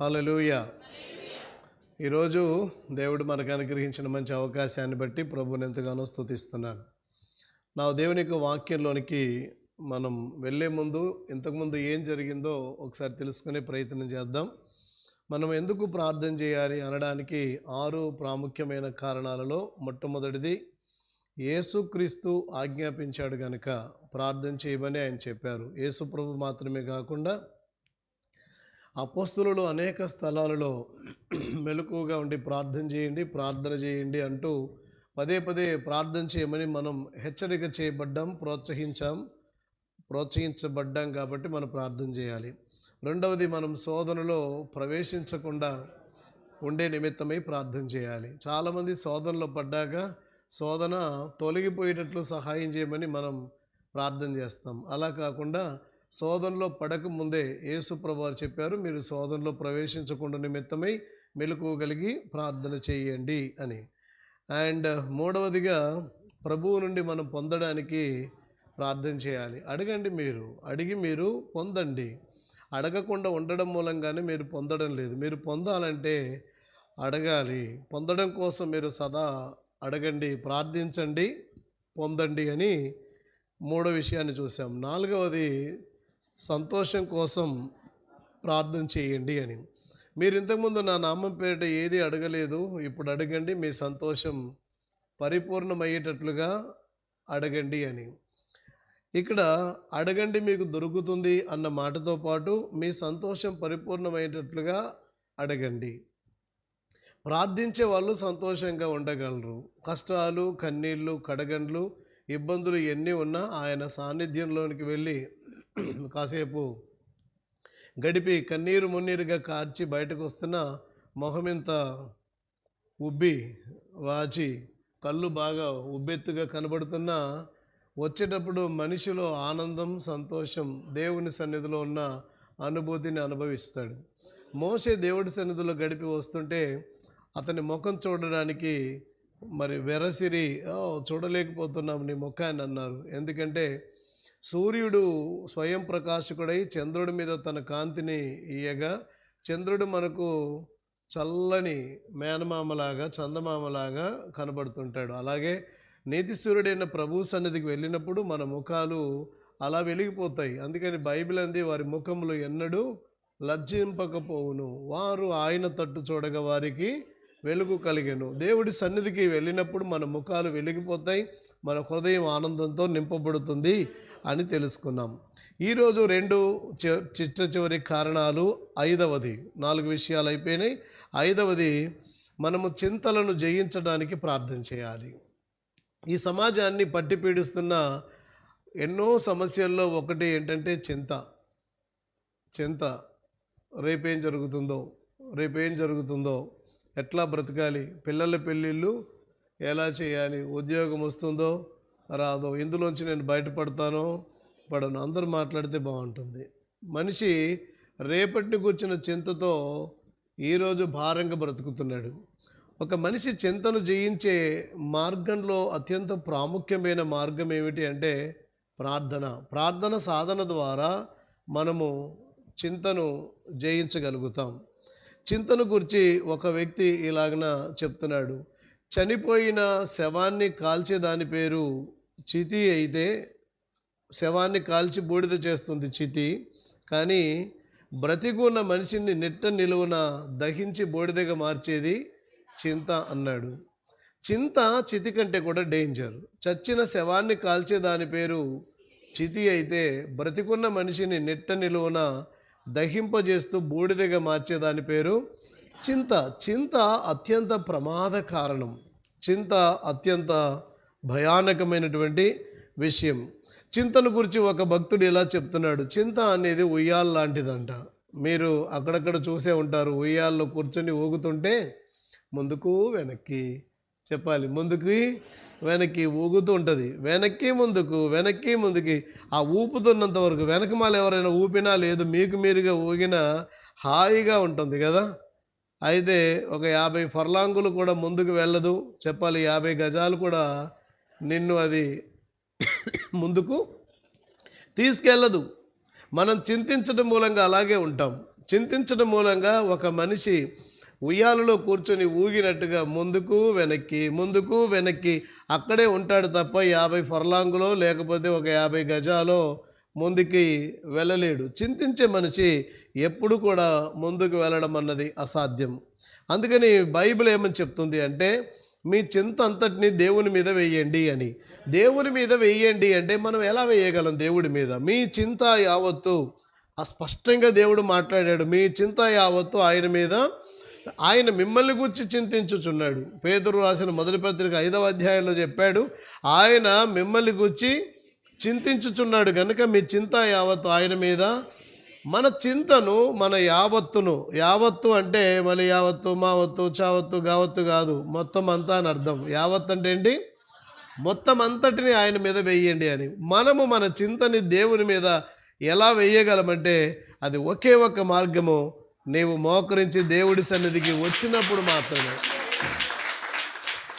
హల్లెలూయా. ఈరోజు దేవుడు మనకు అనుగ్రహించిన మంచి అవకాశాన్ని బట్టి ప్రభువుని ఎంతగానో స్తుతిస్తున్నాను. నా దేవుని యొక్క వాక్యంలోనికి మనం వెళ్ళే ముందు ఇంతకుముందు ఏం జరిగిందో ఒకసారి తెలుసుకునే ప్రయత్నం చేద్దాం. మనం ఎందుకు ప్రార్థన చేయాలి అనడానికి 6 ప్రాముఖ్యమైన కారణాలలో మొట్టమొదటిది, యేసుక్రీస్తు ఆజ్ఞాపించాడు గనుక ప్రార్థన చేయమని ఆయన చెప్పారు. యేసు ప్రభు మాత్రమే కాకుండా అపోస్తలులు అనేక స్థలాలలో మెలకువగా ఉండి ప్రార్థన చేయండి అంటూ పదే పదే ప్రార్థన చేయమని మనం హెచ్చరిక చేయబడ్డాం, ప్రోత్సహించబడ్డాం. కాబట్టి మనం ప్రార్థన చేయాలి. రెండవది, మనం శోధనలో ప్రవేశించకుండా ఉండే నిమిత్తమై ప్రార్థన చేయాలి. చాలామంది శోధనలో పడ్డాక శోధన తొలగిపోయేటట్లు సహాయం చేయమని మనం ప్రార్థన చేస్తాం. అలా కాకుండా శోధనలో పడకముందే యేసు ప్రభువారు చెప్పారు, మీరు శోధనలో ప్రవేశించకుండా నిమిత్తమై మెలకువగలిగి ప్రార్థన చేయండి అని. అండ్ మూడవదిగా, ప్రభువు నుండి మనం పొందడానికి ప్రార్థన చేయాలి. అడిగి మీరు పొందండి. అడగకుండా ఉండడం మూలంగానే మీరు పొందడం లేదు. మీరు పొందాలంటే అడగాలి. పొందడం కోసం మీరు సదా అడగండి, ప్రార్థించండి, పొందండి అని మూడో విషయాన్ని చూసాం. నాలుగవది, సంతోషం కోసం ప్రార్థన చేయండి అని. మీరు ఇంతకుముందు నా నామం పేరిట ఏది అడగలేదు, ఇప్పుడు అడగండి, మీ సంతోషం పరిపూర్ణమయ్యేటట్లుగా అడగండి అని. ఇక్కడ అడగండి మీకు దొరుకుతుంది అన్న మాటతో పాటు మీ సంతోషం పరిపూర్ణమయ్యేటట్లుగా అడగండి. ప్రార్థించే వాళ్ళు సంతోషంగా ఉండగలరు. కష్టాలు, కన్నీళ్ళు, కడగండ్లు, ఇబ్బందులు ఎన్ని ఉన్నా ఆయన సాన్నిధ్యంలోనికి వెళ్ళి కాసేపు గడిపి కన్నీరు మున్నీరుగా కార్చి బయటకు వస్తున్న మొహమింత ఉబ్బి వాచి కళ్ళు బాగా ఉబ్బెత్తుగా కనబడుతున్నా వచ్చేటప్పుడు మనిషిలో ఆనందం, సంతోషం, దేవుని సన్నిధిలో ఉన్న అనుభూతిని అనుభవిస్తాడు. మోషే దేవుడి సన్నిధిలో గడిపి వస్తుంటే అతని ముఖం చూడడానికి వెరసిరి చూడలేకపోతున్నాం నీ ముఖాన్ని అన్నారు. ఎందుకంటే సూర్యుడు స్వయం ప్రకాశకుడై చంద్రుడి మీద తన కాంతిని ఇయ్యగా చంద్రుడు మనకు చల్లని మేనమామలాగా, చందమామలాగా కనబడుతుంటాడు. అలాగే నీతిసూర్యుడైన ప్రభు సన్నిధికి వెళ్ళినప్పుడు మన ముఖాలు అలా వెలిగిపోతాయి. అందుకని బైబిల్ అంది, వారి ముఖములు ఎన్నడూ లజ్జింపకపోవును, వారు ఆయన తట్టు చూడగా వారికి వెలుగు కలిగెను. దేవుడి సన్నిధికి వెళ్ళినప్పుడు మన ముఖాలు వెలిగిపోతాయి, మన హృదయం ఆనందంతో నింపబడుతుంది అని తెలుసుకున్నాం. ఈరోజు 2 చిట్ట కారణాలు. 5వది, 4 విషయాలు అయిపోయినాయి. 5వది, మనము చింతలను జయించడానికి ప్రార్థన చేయాలి. ఈ సమాజాన్ని పట్టి పీడిస్తున్న ఎన్నో సమస్యల్లో ఒకటి ఏంటంటే చింత. రేపేం జరుగుతుందో, ఎట్లా బ్రతకాలి, పిల్లల పెళ్ళిళ్ళు ఎలా చేయాలి, ఉద్యోగం వస్తుందో రాదో, ఇందులోంచి నేను బయటపడతానో పడను, అందరూ మాట్లాడితే బాగుంటుంది. మనిషి రేపటిని కూర్చున్న చింతతో ఈరోజు భారంగా బ్రతుకుతున్నాడు. ఒక మనిషి చింతను జయించే మార్గంలో అత్యంత ప్రాముఖ్యమైన మార్గం ఏమిటి అంటే ప్రార్థన సాధన ద్వారా మనము చింతను జయించగలుగుతాం. చింతను గురించి ఒక వ్యక్తి ఇలాగన చెప్తున్నాడు, చనిపోయిన శవాన్ని కాల్చే దాని పేరు చితి అయితే, శవాన్ని కాల్చి బూడిద చేస్తుంది చితి, కానీ బ్రతికున్న మనిషిని నిట్ట నిలువున దహించి బూడిదగా మార్చేది చింత అన్నాడు. చింత చితి కంటే కూడా డేంజర్. చచ్చిన శవాన్ని కాల్చే దాని పేరు చితి అయితే, బ్రతికున్న మనిషిని నిట్ట నిలువున దహింపజేస్తూ బూడిదగా మార్చే దాని పేరు చింత అత్యంత ప్రమాద కారణం. చింత అత్యంత భయానకమైనటువంటి విషయం. చింతను గురించి ఒక భక్తుడు ఇలా చెప్తున్నాడు, చింత అనేది ఉయ్యాల లాంటిదంట. మీరు అక్కడక్కడ చూసే ఉంటారు, ఉయ్యాల్లో కూర్చొని ఊగుతుంటే ముందుకు వెనక్కి చెప్పాలి, ముందుకి వెనక్కి ఊగుతూ ఉంటుంది. వెనక్కి ముందుకి ఆ ఊపుతున్నంత వరకు, వెనకమాల ఎవరైనా ఊపినా లేదు, మీకు మీరుగా ఊగినా హాయిగా ఉంటుంది కదా. అయితే ఒక 50 ఫర్లాంగులు కూడా ముందుకు వెళ్ళదు, చెప్పాలి 50 గజాలు కూడా నిన్ను అది ముందుకు తీసుకెళ్ళదు. మనం చింతించడం మూలంగా అలాగే ఉంటాం. చింతించడం మూలంగా ఒక మనిషి ఉయ్యాలలో కూర్చొని ఊగినట్టుగా ముందుకు వెనక్కి అక్కడే ఉంటాడు తప్ప 50 ఫర్లాంగులో లేకపోతే ఒక 50 గజాలో ముందుకి వెళ్ళలేడు. చింతించే మనిషి ఎప్పుడు కూడా ముందుకు వెళ్ళడం అన్నది అసాధ్యం. అందుకని బైబిల్ ఏమని చెప్తుంది అంటే, మీ చింత అంతటిని దేవుని మీద వేయండి అని. దేవుని మీద వేయండి అంటే మనం ఎలా వేయగలం దేవుడి మీద? మీ చింత యావత్తు స్పష్టంగా దేవుడు మాట్లాడాడు. మీ చింత యావత్తు ఆయన మీద, ఆయన మిమ్మల్ని గురించి చింతించుచున్నాడు. పేతురు రాసిన మొదటి పత్రిక 5వ అధ్యాయంలో చెప్పాడు, ఆయన మిమ్మల్ని గురించి చింతించుచున్నాడు కనుక మీ చింత యావత్తు ఆయన మీద. మన చింతను, మన యావత్తు అంటే మళ్ళీ యావత్తు, మావత్తు, చావత్తు, గావత్తు కాదు, మొత్తం అంతా అని అర్థం. యావత్తు అంటే ఏంటి? మొత్తం అంతటిని ఆయన మీద వెయ్యండి అని. మనము మన చింతని దేవుని మీద ఎలా వెయ్యగలమంటే అది ఒకే ఒక్క మార్గము, నీవు మోకరించి దేవుడి సన్నిధికి వచ్చినప్పుడు మాత్రమే.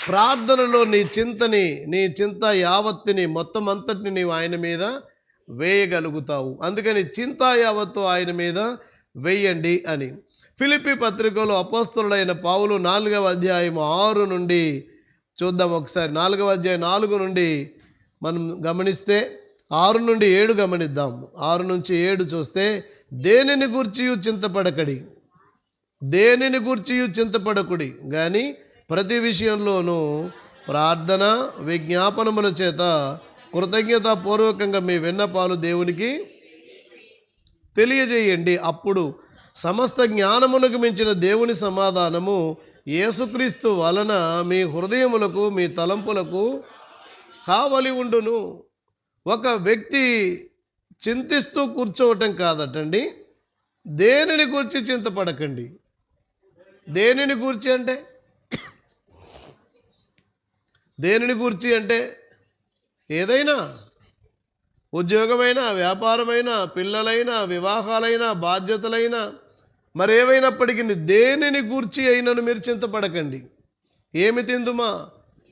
ప్రార్థనలో నీ చింత యావత్తుని, మొత్తం అంతటిని నీవు ఆయన మీద వేయగలుగుతావు. అందుకని చింత యావత్తు ఆయన మీద వేయండి అని. ఫిలిప్పీ పత్రికలో అపోస్తలుడైన పౌలు 4వ అధ్యాయం 6 నుండి చూద్దాం ఒకసారి. 4వ అధ్యాయం 4 నుండి మనం గమనిస్తే 6 నుండి 7 గమనిద్దాం. 6 నుంచి 7 చూస్తే, దేనిని గూర్చియు చింతపడకుడి కానీ ప్రతి విషయంలోనూ ప్రార్థన విజ్ఞాపనముల చేత కృతజ్ఞతాపూర్వకంగా మీ విన్నపాలు దేవునికి తెలియజేయండి. అప్పుడు సమస్త జ్ఞానమునకు మించిన దేవుని సమాధానము యేసుక్రీస్తు వలన మీ హృదయములకు, మీ తలంపులకు కావలి ఉండును. ఒక వ్యక్తి చింతిస్తూ కూర్చోవటం కాదటండి. దేనిని గూర్చి చింతపడకండి. దేనిని గూర్చి అంటే ఏదైనా, ఉద్యోగమైనా, వ్యాపారమైనా, పిల్లలైనా, వివాహాలైనా, బాధ్యతలైనా, మరేవైనప్పటికీ దేనిని గూర్చి అయినను మీరు చింతపడకండి. ఏమి తిందుమా,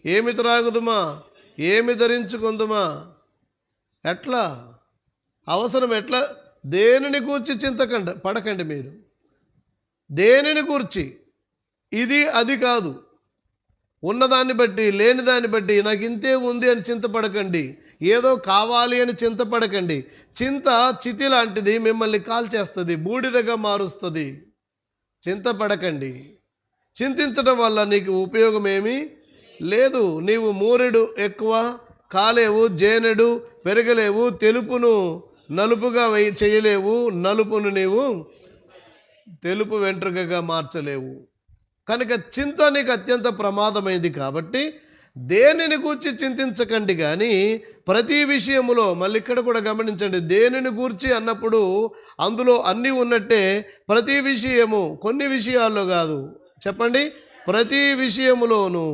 ఏమి త్రాగుదుమా, ఏమి ధరించుకుందుమా, ఎట్లా అవసరం, ఎట్లా, దేనిని గూర్చి పడకండి మీరు. దేనిని గూర్చి, ఇది అది కాదు, ఉన్నదాన్ని బట్టి లేని దాన్ని బట్టి నాకు ఇంతే ఉంది అని చింతపడకండి. ఏదో కావాలి అని చింతపడకండి. చింత చితి లాంటిది, మిమ్మల్ని కాల్చేస్తుంది, బూడిదగా మారుస్తుంది. చింతపడకండి. చింతించడం వల్ల నీకు ఉపయోగం ఏమీ లేదు. నీవు మూరెడు ఎక్కువ కాలేవు, జేనెడు పెరగలేవు, తెలుపును నలుపుగా చేయలేవు, నలుపును నీవు తెలుపు వెంట్రుకగా మార్చలేవు. కనుక చింత నీకు అత్యంత ప్రమాదమైంది. కాబట్టి దేనిని గూర్చి చింతించకండి కానీ ప్రతి విషయములో, మళ్ళీ ఇక్కడ కూడా గమనించండి, దేనిని గూర్చి అన్నప్పుడు అందులో అన్నీ ఉన్నట్టే ప్రతి విషయము, కొన్ని విషయాల్లో కాదు. చెప్పండి, ప్రతి విషయములోను.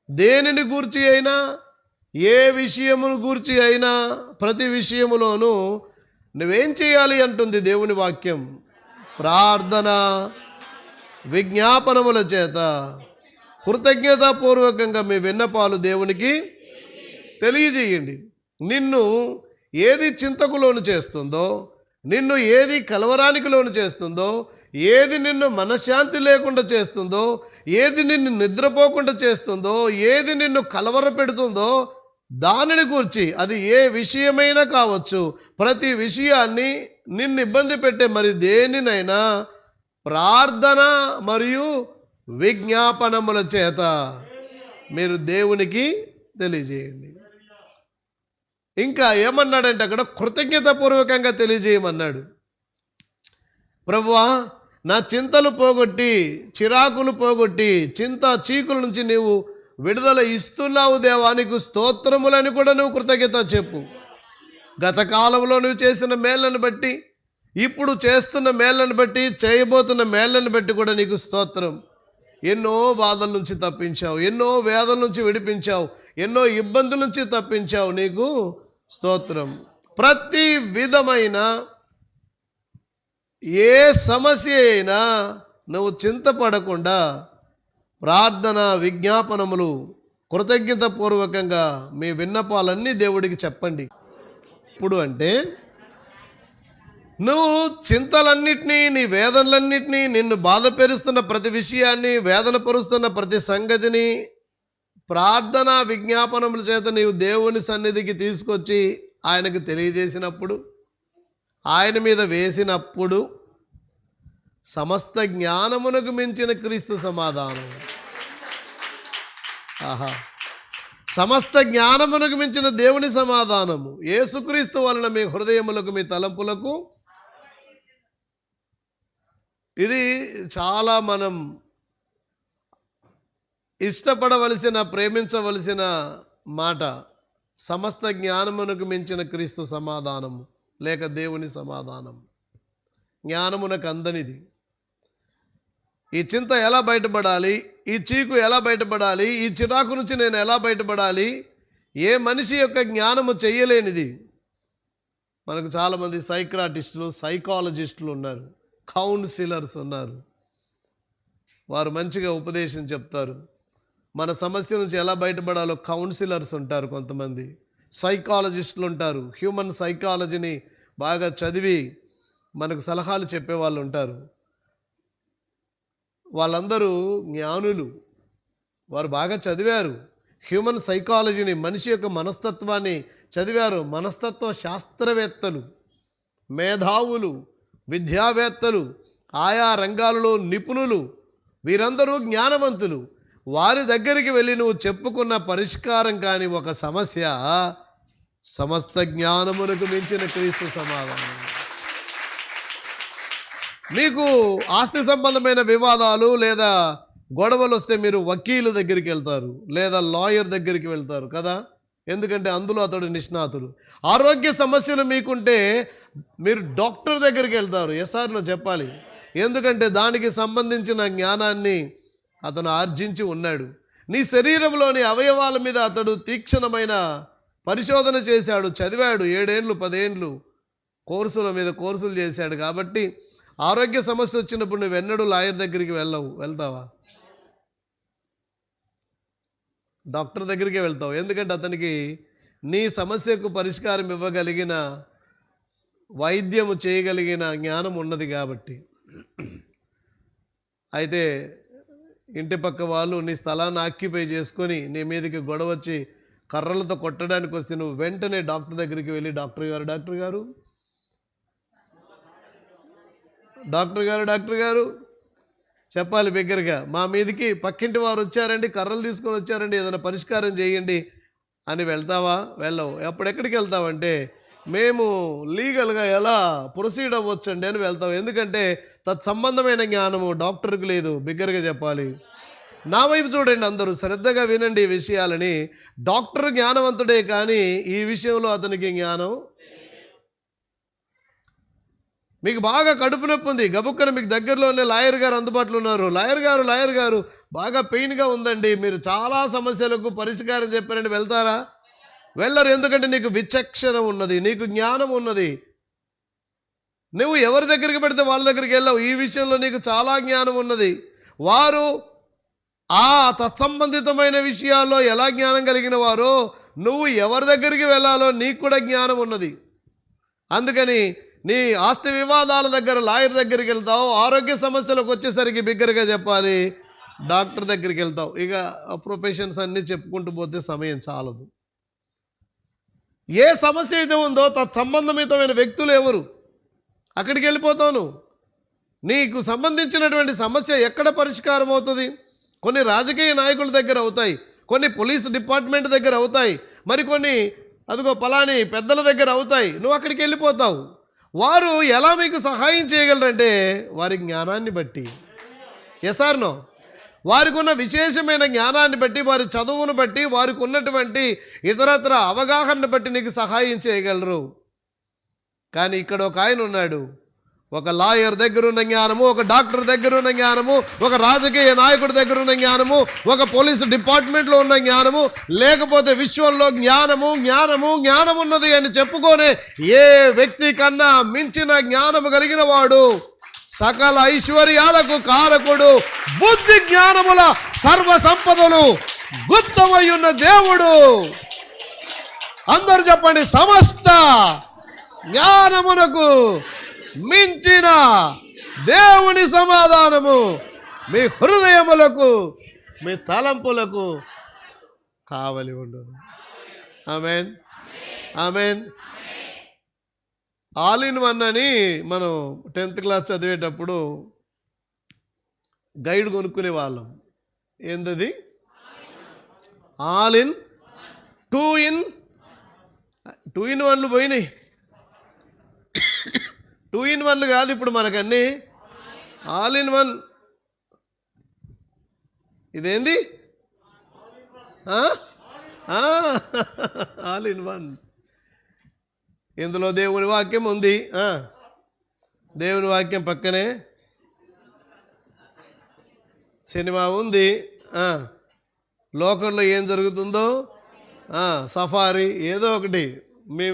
దేనిని గూర్చి అయినా, ఏ విషయమును గూర్చి అయినా, ప్రతి విషయములోనూ నువ్వేం చేయాలి అంటుంది దేవుని వాక్యం. ప్రార్థన విజ్ఞాపనముల చేత కృతజ్ఞతాపూర్వకంగా మీ విన్నపాలు దేవునికి తెలియజేయండి. నిన్ను ఏది చింతకు లోను చేస్తుందో, నిన్ను ఏది కలవరానికి లోను చేస్తుందో, ఏది నిన్ను మనశ్శాంతి లేకుండా చేస్తుందో, ఏది నిన్ను నిద్రపోకుండా చేస్తుందో, ఏది నిన్ను కలవర పెడుతుందో దానిని గూర్చి, అది ఏ విషయమైనా కావచ్చు, ప్రతి విషయాన్ని నిన్ను ఇబ్బంది పెట్టే మరి దేనినైనా ప్రార్థన మరియు విజ్ఞాపనముల చేత మీరు దేవునికి తెలియజేయండి. ఇంకా ఏమన్నాడంటే అక్కడ కృతజ్ఞతాపూర్వకంగా తెలియజేయమన్నాడు. ప్రభువా, నా చింతలు పోగొట్టి, చిరాకులు పోగొట్టి, చింత చీకుల నుంచి నీవు విడుదల ఇస్తున్నావు దేవా, నీకు స్తోత్రములని కూడా నువ్వు కృతజ్ఞత చెప్పు. గత కాలంలో నువ్వు చేసిన మేళ్ళను బట్టి, ఇప్పుడు చేస్తున్న మేళ్ళను బట్టి, చేయబోతున్న మేళ్ళను బట్టి కూడా నీకు స్తోత్రం. ఎన్నో బాధల నుంచి తప్పించావు, ఎన్నో వేదల నుంచి విడిపించావు, ఎన్నో ఇబ్బందుల నుంచి తప్పించావు, నీకు స్తోత్రం. ప్రతి విధమైన ఏ సమస్య అయినా నువ్వు చింతపడకుండా ప్రార్థన విజ్ఞాపనములు కృతజ్ఞతాపూర్వకంగా మీ విన్నపాలన్నీ దేవుడికి చెప్పండి. ఇప్పుడు అంటే నువ్వు చింతలన్నిటినీ, నీ వేదనలన్నిటినీ, నిన్ను బాధ పెరుస్తున్న ప్రతి విషయాన్ని, వేదన పరుస్తున్న ప్రతి సంగతిని ప్రార్థన విజ్ఞాపనముల చేత నీవు దేవుని సన్నిధికి తీసుకొచ్చి ఆయనకు తెలియజేసినప్పుడు, ఆయన మీద వేసినప్పుడు సమస్త జ్ఞానమునకు మించిన క్రీస్తు సమాధానం. ఆహా, సమస్త జ్ఞానమునకు మించిన దేవుని సమాధానము యేసుక్రీస్తు వలన మీ హృదయములకు, మీ తలంపులకు. ఇది చాలా మనం ఇష్టపడవలసిన, ప్రేమించవలసిన మాట. సమస్త జ్ఞానమునకు మించిన క్రీస్తు సమాధానము లేక దేవుని సమాధానం. జ్ఞానమునకు అందనిది. ఈ చింత ఎలా బయటపడాలి, ఈ చీకు ఎలా బయటపడాలి, ఈ చిరాకు నుంచి నేను ఎలా బయటపడాలి, ఏ మనిషి యొక్క జ్ఞానము చెయ్యలేనిది. మనకు చాలామంది సైక్రాటిస్టులు, సైకాలజిస్టులు ఉన్నారు, కౌన్సిలర్స్ ఉన్నారు. వారు మంచిగా ఉపదేశం చెప్తారు. మన సమస్య నుంచి ఎలా బయటపడాలో కౌన్సిలర్స్ ఉంటారు, కొంతమంది సైకాలజిస్టులు ఉంటారు. హ్యూమన్ సైకాలజీని బాగా చదివి మనకు సలహాలు చెప్పేవాళ్ళు ఉంటారు. వాళ్ళందరూ జ్ఞానులు, వారు బాగా చదివారు. హ్యూమన్ సైకాలజీని, మనిషి యొక్క మనస్తత్వాన్ని చదివారు. మనస్తత్వ శాస్త్రవేత్తలు, మేధావులు, విద్యావేత్తలు, ఆయా రంగాలలో నిపుణులు, వీరందరూ జ్ఞానవంతులు. వారి దగ్గరికి వెళ్ళి నువ్వు చెప్పుకున్న పరిష్కారం కాని ఒక సమస్య సమస్త జ్ఞానమునకు మించిన క్రీస్తు సమాధానం. మీకు ఆస్తి సంబంధమైన వివాదాలు లేదా గొడవలు వస్తే మీరు వకీలు దగ్గరికి వెళ్తారు, లేదా లాయర్ దగ్గరికి వెళ్తారు కదా, ఎందుకంటే అందులో అతడు నిష్ణాతుడు. ఆరోగ్య సమస్యలు మీకుంటే మీరు డాక్టర్ దగ్గరికి వెళ్తారు. ఎస్ఆర్ను చెప్పాలి, ఎందుకంటే దానికి సంబంధించిన జ్ఞానాన్ని అతను ఆర్జించి ఉన్నాడు. నీ శరీరంలోని అవయవాల మీద అతడు తీక్షణమైన పరిశోధన చేశాడు, చదివాడు. 7 ఏళ్ళు 10 ఏళ్ళు కోర్సుల మీద కోర్సులు చేశాడు. కాబట్టి ఆరోగ్య సమస్య వచ్చినప్పుడు నువ్వెన్నడూ లాయర్ దగ్గరికి వెళ్తావా? డాక్టర్ దగ్గరికే వెళ్తావు. ఎందుకంటే అతనికి నీ సమస్యకు పరిష్కారం ఇవ్వగలిగిన, వైద్యము చేయగలిగిన జ్ఞానం ఉన్నది కాబట్టి. అయితే ఇంటి పక్క వాళ్ళు నీ స్థలాన్ని ఆక్యుపై చేసుకొని నీ మీదకి గొడవ వచ్చి కర్రలతో కొట్టడానికి వస్తే నువ్వు వెంటనే డాక్టర్ దగ్గరికి వెళ్ళి, డాక్టర్ గారు చెప్పాలి బిగ్గరగా, మా మీదకి పక్కింటి వారు వచ్చారండి, కర్రలు తీసుకొని వచ్చారండి, ఏదైనా పరిష్కారం చేయండి అని వెళ్తావా? వెళ్ళవు. ఎక్కడికి వెళ్తావంటే, మేము లీగల్గా ఎలా ప్రొసీడ్ అవ్వచ్చండి అని వెళ్తావు. ఎందుకంటే తత్సంబంధమైన జ్ఞానము డాక్టర్కి లేదు. బిగ్గరగా చెప్పాలి. నా వైపు చూడండి, అందరూ శ్రద్ధగా వినండి ఈ విషయాలని. డాక్టర్ జ్ఞానవంతుడే, కానీ ఈ విషయంలో అతనికి జ్ఞానం. మీకు బాగా కడుపు నొప్పి ఉంది, గబుక్కన మీకు దగ్గరలోనే లాయర్ గారు అందుబాటులో ఉన్నారు. లాయర్ గారు బాగా పెయిన్గా ఉందండి, మీరు చాలా సమస్యలకు పరిష్కారం చెప్పారని వెళ్తారా? వెళ్ళరు. ఎందుకంటే నీకు విచక్షణ ఉన్నది, నీకు జ్ఞానం ఉన్నది. నువ్వు ఎవరి దగ్గరికి పెడితే వాళ్ళ దగ్గరికి వెళ్ళావు. ఈ విషయంలో నీకు చాలా జ్ఞానం ఉన్నది. వారు ఆ తత్సంబంధితమైన విషయాల్లో ఎలా జ్ఞానం కలిగిన వారో, నువ్వు ఎవరి దగ్గరికి వెళ్ళాలో నీకు కూడా జ్ఞానం ఉన్నది. అందుకని నీ ఆస్తి వివాదాల దగ్గర లాయర్ దగ్గరికి వెళ్తావు, ఆరోగ్య సమస్యలకు వచ్చేసరికి బిగ్గరగా చెప్పాలి డాక్టర్ దగ్గరికి వెళ్తావు. ఇక ప్రొఫెషన్స్ అన్నీ చెప్పుకుంటూ పోతే సమయం చాలదు. ఏ సమస్య అయితే ఉందో తత్సంబంధమితమైన వ్యక్తులు ఎవరు, అక్కడికి వెళ్ళిపోతావు. నీకు సంబంధించినటువంటి సమస్య ఎక్కడ పరిష్కారం అవుతుంది? కొన్ని రాజకీయ నాయకుల దగ్గర అవుతాయి, కొన్ని పోలీస్ డిపార్ట్మెంట్ దగ్గర అవుతాయి, మరికొన్ని అదిగో పలాని పెద్దల దగ్గర అవుతాయి. నువ్వు అక్కడికి వెళ్ళిపోతావు. వారు ఎలా మీకు సహాయం చేయగలరంటే వారి జ్ఞానాన్ని బట్టి. ఎస్ఆర్నో, వారికి ఉన్న విశేషమైన జ్ఞానాన్ని బట్టి, వారి చదువును బట్టి, వారికి ఉన్నటువంటి ఇతరత్ర అవగాహనను బట్టి నీకు సహాయం చేయగలరు. కానీ ఇక్కడ ఒక ఆయన ఉన్నాడు, ఒక లాయర్ దగ్గర ఉన్న జ్ఞానము, ఒక డాక్టర్ దగ్గర ఉన్న జ్ఞానము, ఒక రాజకీయ నాయకుడి దగ్గర ఉన్న జ్ఞానము, ఒక పోలీసు డిపార్ట్మెంట్లో ఉన్న జ్ఞానము, లేకపోతే విశ్వంలో జ్ఞానం ఉన్నది అని చెప్పుకొనే ఏ వ్యక్తి కన్నా మించిన జ్ఞానము కలిగిన వాడు, సకల ఐశ్వర్యాలకు కారకుడు, బుద్ధి జ్ఞానముల సర్వ సంపదలు గుప్తమై ఉన్న దేవుడు. అందరూ చెప్పండి, సమస్త జ్ఞానమునకు మించిన దేవుని సమాధానము మీ హృదయములకు మీ తలంపులకు కావలి ఉండును. ఆమేన్, ఆమేన్. ఆల్ ఇన్ వన్ అని మనం 10th క్లాస్ చదివేటప్పుడు గైడ్ కొనుక్కునే వాళ్ళం. ఏందది? ఆల్ ఇన్ 2 ఇన్ 1 పోయినాయి. 2 in 1 కాదు ఇప్పుడు మనకన్నీ ఆల్ ఇన్ 1. ఇదేంది? All in 1. ఇందులో దేవుని వాక్యం ఉంది. దేవుని వాక్యం పక్కనే సినిమా ఉంది. లోకంలో ఏం జరుగుతుందో సఫారీ ఏదో ఒకటి, మీ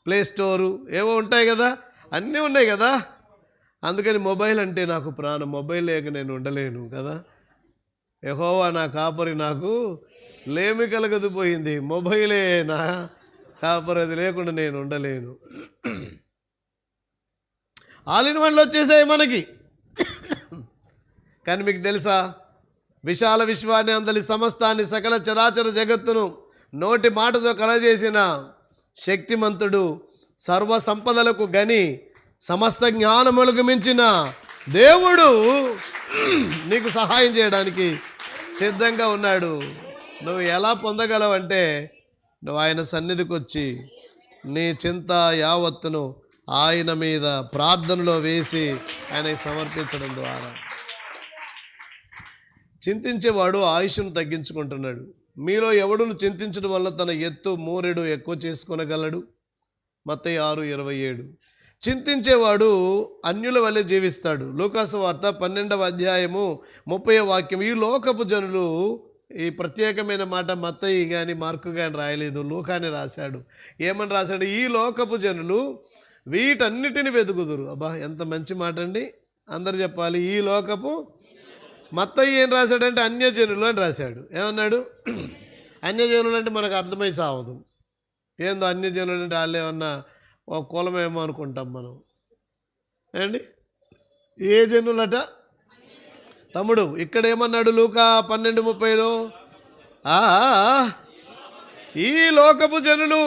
ప్లే స్టోరు ఏవో ఉంటాయి కదా, అన్నీ ఉన్నాయి కదా. అందుకని మొబైల్ అంటే నాకు ప్రాణం. మొబైల్ లేక నేను ఉండలేను కదా. యెహోవా నా కాపరి, నాకు లేమి కలగదు పోయింది. మొబైలే నా కాపరి, అది లేకుండా నేను ఉండలేను. ఆల్ ఇన్ వన్లో వచ్చేసాయి మనకి. కానీ మీకు తెలుసా, విశాల విశ్వాన్ని, అందలి సమస్తాన్ని, సకల చరాచర జగత్తును నోటి మాటతో కలజేసిన శక్తిమంతుడు, సర్వ సంపదలకు గని, సమస్త జ్ఞానములకు మించిన దేవుడు నీకు సహాయం చేయడానికి సిద్ధంగా ఉన్నాడు. నువ్వు ఎలా పొందగలవంటే, నువ్వు ఆయన సన్నిధికి వచ్చి నీ చింత యావత్తును ఆయన మీద ప్రార్థనలో వేసి ఆయనకి సమర్పించడం ద్వారా. చింతించేవాడు ఆయుష్ను తగ్గించుకుంటున్నాడు. మీలో ఎవడును చింతించడం వల్ల తన ఎత్తు మూరెడు ఎక్కువ చేసుకొనగలడు. మత్తయి 6:27. చింతించేవాడు అన్యుల వలె జీవిస్తాడు. లూకాసు వార్త 12వ అధ్యాయము 30వ వాక్యం. ఈ లోకపు జనులు, ఈ ప్రత్యేకమైన మాట మత్తయి కానీ మార్కు కానీ రాయలేదు, లూకాని రాశాడు. ఏమని రాశాడు? ఈ లోకపు జనులు వీటన్నిటిని వెతుకుదురు. అబ్బా, ఎంత మంచి మాట అండి. అందరు చెప్పాలి. ఈ లోకపు. మత్తయి ఏం రాశాడంటే అన్యజనులు అని రాశాడు. ఏమన్నాడు? అన్యజనులు అంటే మనకు అర్థమై సావదు. ఏందో అన్యజనులు అంటే వాళ్ళు ఏమన్నా ఒక కులమేమో అనుకుంటాం మనం. ఏండి, ఏ జనులట? తమ్ముడు ఇక్కడ ఏమన్నాడు? లూకా 12:30లో ఈ లోకపు జనులు,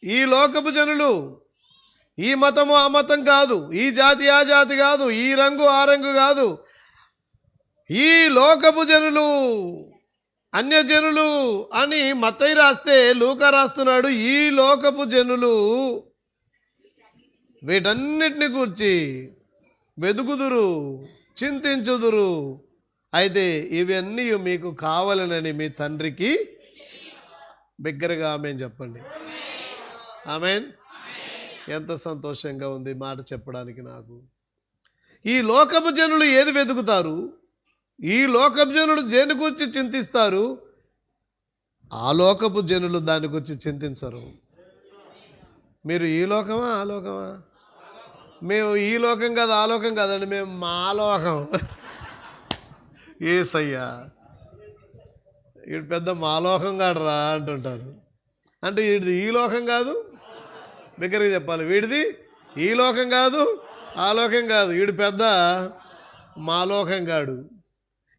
ఈ లోకపు జనులు, ఈ మతము ఆ మతం కాదు, ఈ జాతి ఆ జాతి కాదు, ఈ రంగు ఆ రంగు కాదు, ఈ లోకపు జనులు, అన్యజనులు అని మత్తయి రాస్తే లూకా రాస్తున్నాడు ఈ లోకపు జనులు వీటన్నిటిని గూర్చి వెదుకుదురు, చింతించుదురు. అయితే ఇవన్నీ మీకు కావాలనని మీ తండ్రికి బిగ్గరగా ఆమెన్ చెప్పండి. ఆమెన్. ఎంత సంతోషంగా ఉంది మాట చెప్పడానికి నాకు. ఈ లోకపు జనులు ఏది వెతుకుతారు? ఈ లోకపు జనులు దేని గురించి చింతిస్తారు? ఆ లోకపు జనులు దాని గురించి చింతించరు. మీరు ఈ లోకమా ఆ లోకమా? మేము ఈ లోకం కాదు ఆ లోకం కాదండి, మేము మా లోకం. యేసయ్యా వీడు పెద్ద మా లోకం కాడరా అంటుంటారు. అంటే వీడిది ఈ లోకం కాదు, దగ్గరగా చెప్పాలి. వీడిది ఈ లోకం కాదు ఆ లోకం కాదు, వీడు పెద్ద మా లోకం కాడు.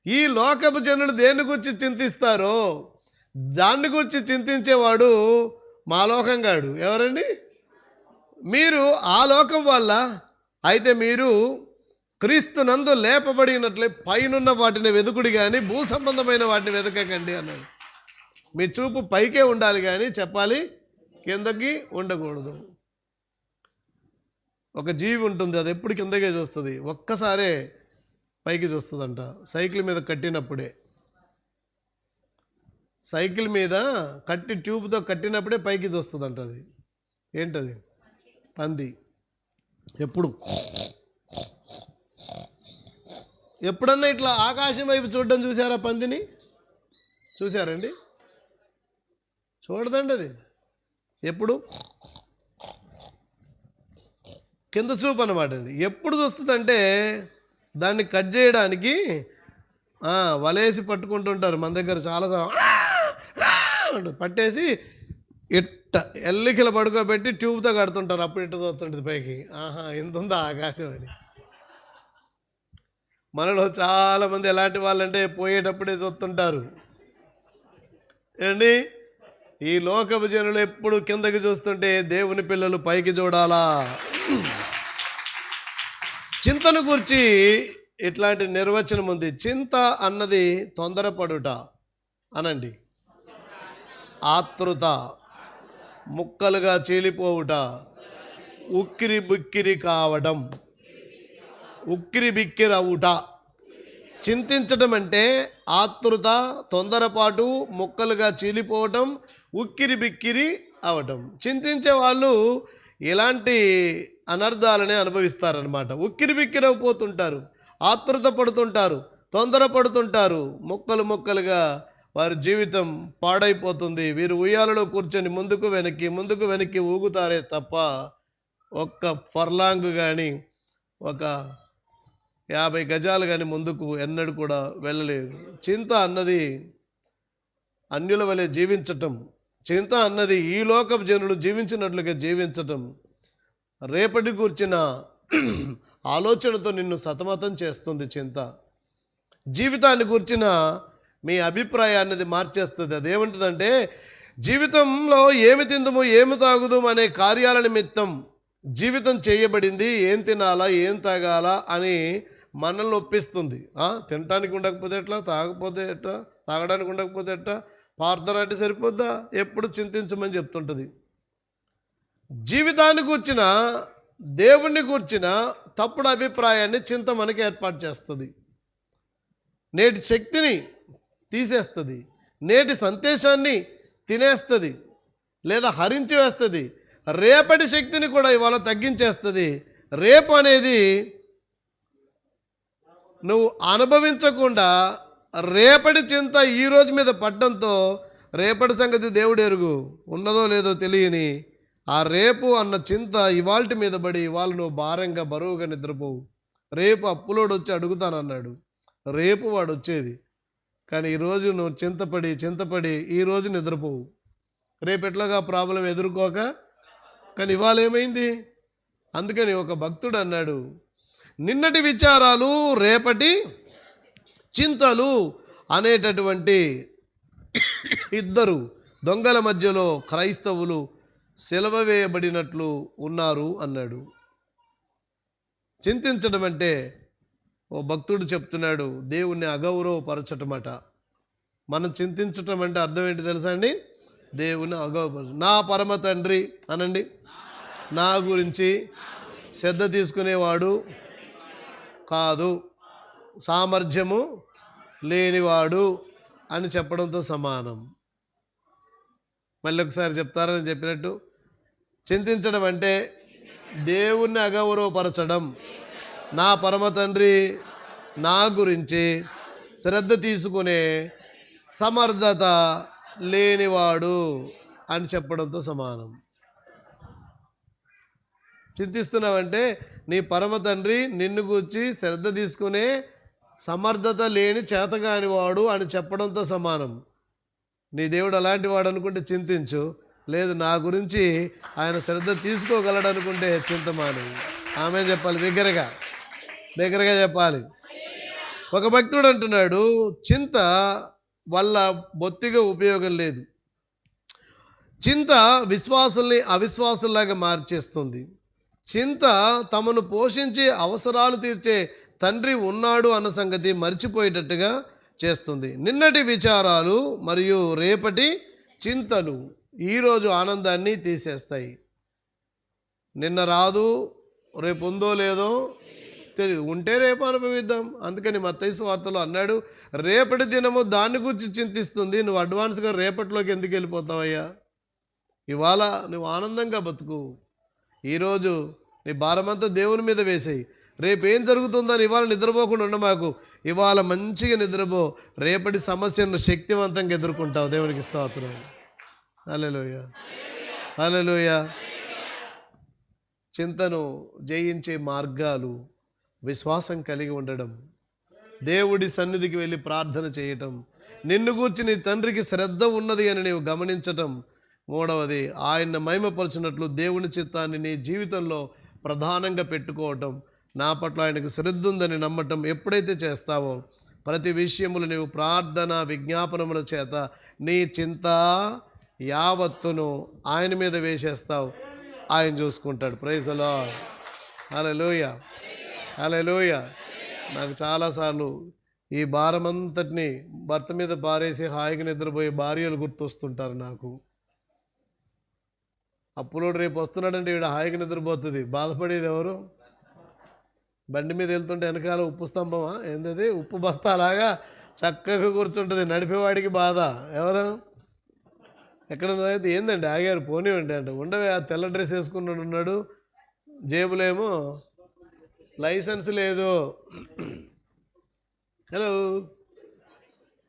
ఈ లోకపు జనులు దేని గురించి చింతిస్తారో దాన్ని గురించి చింతించేవాడు మా లోకం కాడు. ఎవరండి? మీరు ఆ లోకం వల్ల. అయితే మీరు క్రీస్తునందు లేపబడినట్లే పైనున్న వాటిని వెతుకుడి కానీ భూ సంబంధమైన వాటిని వెతకకండి అన్నాడు. మీ చూపు పైకే ఉండాలి కానీ చెప్పాలి కిందకి ఉండకూడదు. ఒక జీవి ఉంటుంది, అది ఎప్పుడు కిందకే చూస్తుంది, ఒక్కసారే పైకి చూస్తుందంట. సైకిల్ మీద కట్టినప్పుడే, సైకిల్ మీద కట్టి ట్యూబ్తో కట్టినప్పుడే పైకి చూస్తుందంట. అది ఏంటది? పంది. ఎప్పుడన్నా ఇట్లా ఆకాశం వైపు చూడడం చూసారా? పందిని చూసారండి? చూడదండి అది. ఎప్పుడు కింద చూపు అన్నమాట అండి. ఎప్పుడు చూస్తుందంటే దాన్ని కట్ చేయడానికి వలేసి పట్టుకుంటుంటారు. మన దగ్గర చాలా పట్టేసి ఇట్ట ఎల్లికలు పడుకోబెట్టి ట్యూబ్తో కడుతుంటారు. అప్పుడు ఇట్ట చూస్తుంటుంది పైకి, ఆహా ఇంత ఉందా ఆకాశం అని. మనలో చాలామంది ఎలాంటి వాళ్ళంటే పోయేటప్పుడే చూస్తుంటారు ఏండి. ఈ లోకపు జనులు ఎప్పుడు కిందకి చూస్తుంటే దేవుని పిల్లలు పైకి చూడాలా. చింతను గురించి ఇట్లాంటి నిర్వచనం ఉంది. చింత అన్నది తొందరపడుట అనండి, ఆతృత, ముక్కలుగా చీలిపోవుట, ఉక్కిరి బిక్కిరి కావడం, ఉక్కిరి బిక్కిరి అవుట. చింతించడం అంటే ఆతృత, తొందరపాటు, ముక్కలుగా చీలిపోవటం, ఉక్కిరి బిక్కిరి అవటం. చింతించే వాళ్ళు ఇలాంటి అనర్థాలనే అనుభవిస్తారనమాట. ఉక్కిరి బిక్కిరి అయిపోతుంటారు, ఆతృత పడుతుంటారు, తొందర పడుతుంటారు, ముక్కలు ముక్కలుగా వారి జీవితం పాడైపోతుంది. వీరు ఉయ్యాలలో కూర్చొని ముందుకు వెనక్కి ఊగుతారే తప్ప ఒక్క ఫర్లాంగ్ కానీ ఒక 50 గజాలు కానీ ముందుకు ఎన్నడూ కూడా వెళ్ళలేరు. చింత అన్నది అన్యుల వలె జీవించటం, చింత అన్నది ఈ లోకపు జనులు జీవించినట్లుగా జీవించటం, రేపటి కూర్చిన ఆలోచనతో నిన్ను సతమతం చేస్తుంది. చింత జీవితాన్ని కూర్చిన మీ అభిప్రాయాన్ని మార్చేస్తుంది. అదేమంటుందంటే, జీవితంలో ఏమి తిందుము ఏమి తాగుదాం అనే కార్యాల నిమిత్తం జీవితం చేయబడింది. ఏం తినాలా ఏం తాగాలా అని మనల్ని ఒప్పిస్తుంది. తినడానికి ఉండకపోతే ఎట్లా, తాగకపోతే ఎట్లా, తాగడానికి ఉండకపోతే ఎట్లా, ప్రార్థన అంటే సరిపోద్దా, ఎప్పుడు చింతించమని చెప్తుంటుంది. జీవితాన్ని కూర్చిన, దేవుణ్ణి కూర్చిన తప్పుడు అభిప్రాయాన్ని చింత మనకి ఏర్పాటు చేస్తుంది. నేటి శక్తిని తీసేస్తుంది, నేటి సందేశాన్ని తినేస్తుంది లేదా హరించి వేస్తుంది. రేపటి శక్తిని కూడా ఇవాళ తగ్గించేస్తుంది. రేపు అనేది నువ్వు అనుభవించకుండా రేపటి చింత ఈ రోజు మీద పడ్డంతో రేపటి సంగతి దేవుడు ఎరుగు, ఉన్నదో లేదో తెలియని ఆ రేపు అన్న చింత ఇవాల్టి మీద పడి ఇవాళ నువ్వు భారంగా బరువుగా నిద్రపోవు. రేపు అప్పులోడు వచ్చి అడుగుతానన్నాడు, రేపు వాడు వచ్చేది. కానీ ఈరోజు నువ్వు చింతపడి ఈరోజు నిద్రపోవు. రేపు ఎట్లాగా ప్రాబ్లం ఎదుర్కోక, కానీ ఇవాళ ఏమైంది. అందుకని ఒక భక్తుడు అన్నాడు, నిన్నటి విచారాలు రేపటి చింతలు అనేటటువంటి ఇద్దరు దొంగల మధ్యలో క్రైస్తవులు సెలవ వేయబడినట్లు ఉన్నారు అన్నాడు. చింతించడం అంటే ఓ భక్తుడు చెప్తున్నాడు, దేవుణ్ణి అగౌరవపరచటమట. మనం చింతించటం అంటే అర్థం ఏంటి తెలుసా అండి? దేవుణ్ణి అగౌరవపరచ. నా పరమ తండ్రి అనండి, నా గురించి శ్రద్ధ తీసుకునేవాడు కాదు, సామర్థ్యము లేనివాడు అని చెప్పడంతో సమానం. మళ్ళీ ఒకసారి చెప్తారని చెప్పినట్టు, చింతించడం అంటే దేవుణ్ణి అగౌరవపరచడం. నా పరమ తండ్రి నా గురించి శ్రద్ధ తీసుకునే సమర్థత లేనివాడు అని చెప్పడంతో సమానం. చింతిస్తున్నావంటే నీ పరమ తండ్రి నిన్ను గూర్చి శ్రద్ధ తీసుకునే సమర్థత లేని చేతగానివాడు అని చెప్పడంతో సమానం. నీ దేవుడు అలాంటి వాడు అనుకుంటే చింతించు, లేదు నా గురించి ఆయన శ్రద్ధ తీసుకోగలడు అనుకుంటే చింతమాను. ఆమె చెప్పాలి, బిగ్గరగా చెప్పాలి. ఒక భక్తుడు అంటున్నాడు, చింత వల్ల బొత్తిగా ఉపయోగం లేదు. చింత విశ్వాసుల్ని అవిశ్వాసుల్లాగా మార్చేస్తుంది. చింత తమను పోషించి అవసరాలు తీర్చే తండ్రి ఉన్నాడు అన్న సంగతి మర్చిపోయేటట్టుగా చేస్తుంది. నిన్నటి విచారాలు మరియు రేపటి చింతలు ఈరోజు ఆనందాన్ని తీసేస్తాయి. నిన్న రాదు, రేపు ఉందో లేదో తెలియదు, ఉంటే రేపు అనుభవిద్దాం. అందుకని మత్తయి సువార్తలో అన్నాడు, రేపటి దినము దాన్ని గురించి చింతిస్తుంది. నువ్వు అడ్వాన్స్గా రేపటిలోకి ఎందుకు వెళ్ళిపోతావయ్యా? ఇవాళ నువ్వు ఆనందంగా బతుకు. ఈరోజు నీ భారమంతా దేవుని మీద వేసేయి. రేపు ఏం జరుగుతుందని ఇవాళ నిద్రపోకుండా ఉండమాకు. ఇవాళ మంచిగా నిద్రపో, రేపటి సమస్యను శక్తివంతంగా ఎదుర్కొంటావు. దేవునికి స్తోత్రం. హల్లెలూయా, హల్లెలూయా. చింతను జయించే మార్గాలు విశ్వాసం కలిగి ఉండడం, దేవుడి సన్నిధికి వెళ్ళి ప్రార్థన చేయటం, నిన్ను గూర్చి నీ తండ్రికి శ్రద్ధ ఉన్నది అని నీవు గమనించటం, మూడవది ఆయన్ని మహిమపరచినట్లు దేవుని చిత్తాన్ని నీ జీవితంలో ప్రధానంగా పెట్టుకోవటం, నా పట్ల ఆయనకు శ్రద్ధ ఉందని నమ్మటం ఎప్పుడైతే చేస్తావో ప్రతి విషయములు నీవు ప్రార్థన విజ్ఞాపనముల చేత నీ చింత యావత్తును ఆయన మీద వేసేస్తావు, ఆయన చూసుకుంటాడు. Praise the Lord. Hallelujah, hallelujah. నాకు చాలాసార్లు ఈ భారమంతటిని భర్త మీద పారేసి హాయిగా నిద్రపోయే భార్యలు గుర్తొస్తుంటారు నాకు. అప్పులోడు రేపు వస్తున్నాడంటే ఈవిడ హాయిగా నిద్రపోతుంది, బాధపడేది ఎవరు? బండి మీద వెళ్తుంటే వెనకాల ఉప్పు స్తంభమా ఏంటది, ఉప్పు బస్తాలాగా చక్కగా కూర్చుంటుంది, నడిపేవాడికి బాధ. ఎవరు ఎక్కడ అయితే ఏందండి ఆగారు పోనివ్వండి అంటే, ఉండవే ఆ తెల్ల డ్రెస్ వేసుకున్నాడు ఉన్నాడు, జేబులేమో లైసెన్స్ లేదు. హలో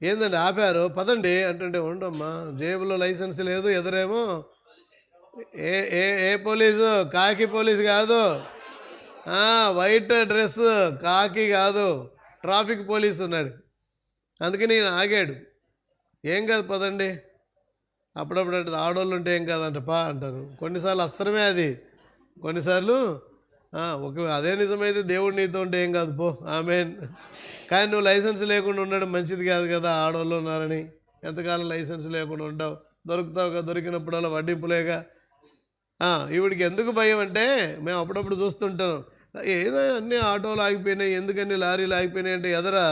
ఏందండి ఆపారు, పదండి అంటుంటే ఉండమ్మా జేబులో లైసెన్స్ లేదు, ఎదురేమో ఏ ఏ ఏ పోలీసు, కాకి పోలీసు కాదు, వైట్ డ్రెస్ కాకి కాదు, ట్రాఫిక్ పోలీసు ఉన్నాడు. అందుకని నేను ఆగాడు. ఏం కాదు పదండి. అప్పుడప్పుడు అంటే ఆడవాళ్ళు ఉంటే ఏం కాదంట పా అంటారు. కొన్నిసార్లు అస్త్రమే అది, కొన్నిసార్లు అదే నిజమైతే దేవుడు నీతో ఉంటే ఏం కాదు పో, ఆమేన్. కానీ నువ్వు లైసెన్స్ లేకుండా ఉండడం మంచిది కాదు కదా, ఆడవాళ్ళు ఉన్నారని. ఎంతకాలం లైసెన్స్ లేకుండా ఉంటావు, దొరుకుతావు కదా, దొరికినప్పుడల్లా వడ్డింపులేగా. ఈవిడికి ఎందుకు భయం అంటే, మేము అప్పుడప్పుడు చూస్తుంటాం, ఏదో అన్నీ ఆటోలు ఆగిపోయినాయి, ఎందుకన్నీ లారీలు ఆగిపోయినాయి అంటే ఎదరా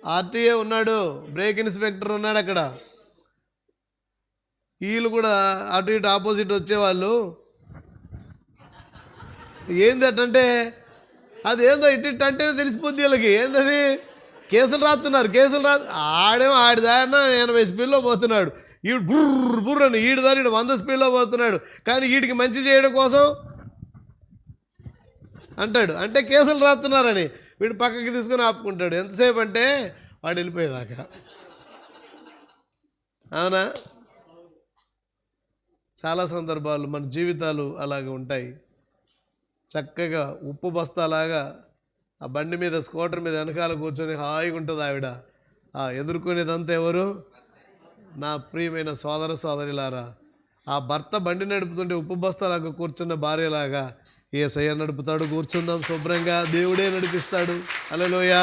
ఆర్టీఏ ఉన్నాడు, బ్రేక్ ఇన్స్పెక్టర్ ఉన్నాడు అక్కడ. వీళ్ళు కూడా అటు ఇటు ఆపోజిట్ వచ్చేవాళ్ళు. ఏంది అటంటే అదేందో ఇటు అంటేనే తెలిసిపోద్ది వీళ్ళకి. ఏందది కేసులు రాస్తున్నారు, ఆడేమో ఆడి దారిన 80 స్పీడ్లో పోతున్నాడు, ఈడు బుర్ర బుర్ర అని ఈడు దారి 100 స్పీడ్లో పోతున్నాడు. కానీ వీడికి మంచి చేయడం కోసం అంటాడు, అంటే కేసులు రాస్తున్నారని వీడు పక్కకి తీసుకొని ఆపుకుంటాడు. ఎంతసేపు అంటే వాడు వెళ్ళిపోయేదాకా. అవునా? చాలా సందర్భాలు మన జీవితాలు అలాగే ఉంటాయి. చక్కగా ఉప్పు బస్తాలాగా ఆ బండి మీద స్కూటర్ మీద వెనకాల కూర్చొని హాయిగా ఉంటుంది ఆవిడ. ఎదుర్కొనేదంతా ఎవరు? నా ప్రియమైన సోదర సోదరిలారా, ఆ భర్త బండి నడుపుతుంటే ఉప్పు బస్తాలాగా కూర్చున్న భార్యలాగా యేసయ్య నడుపుతాడు. కూర్చుందాం శుభ్రంగా, దేవుడే నడిపిస్తాడు. హల్లెలూయా,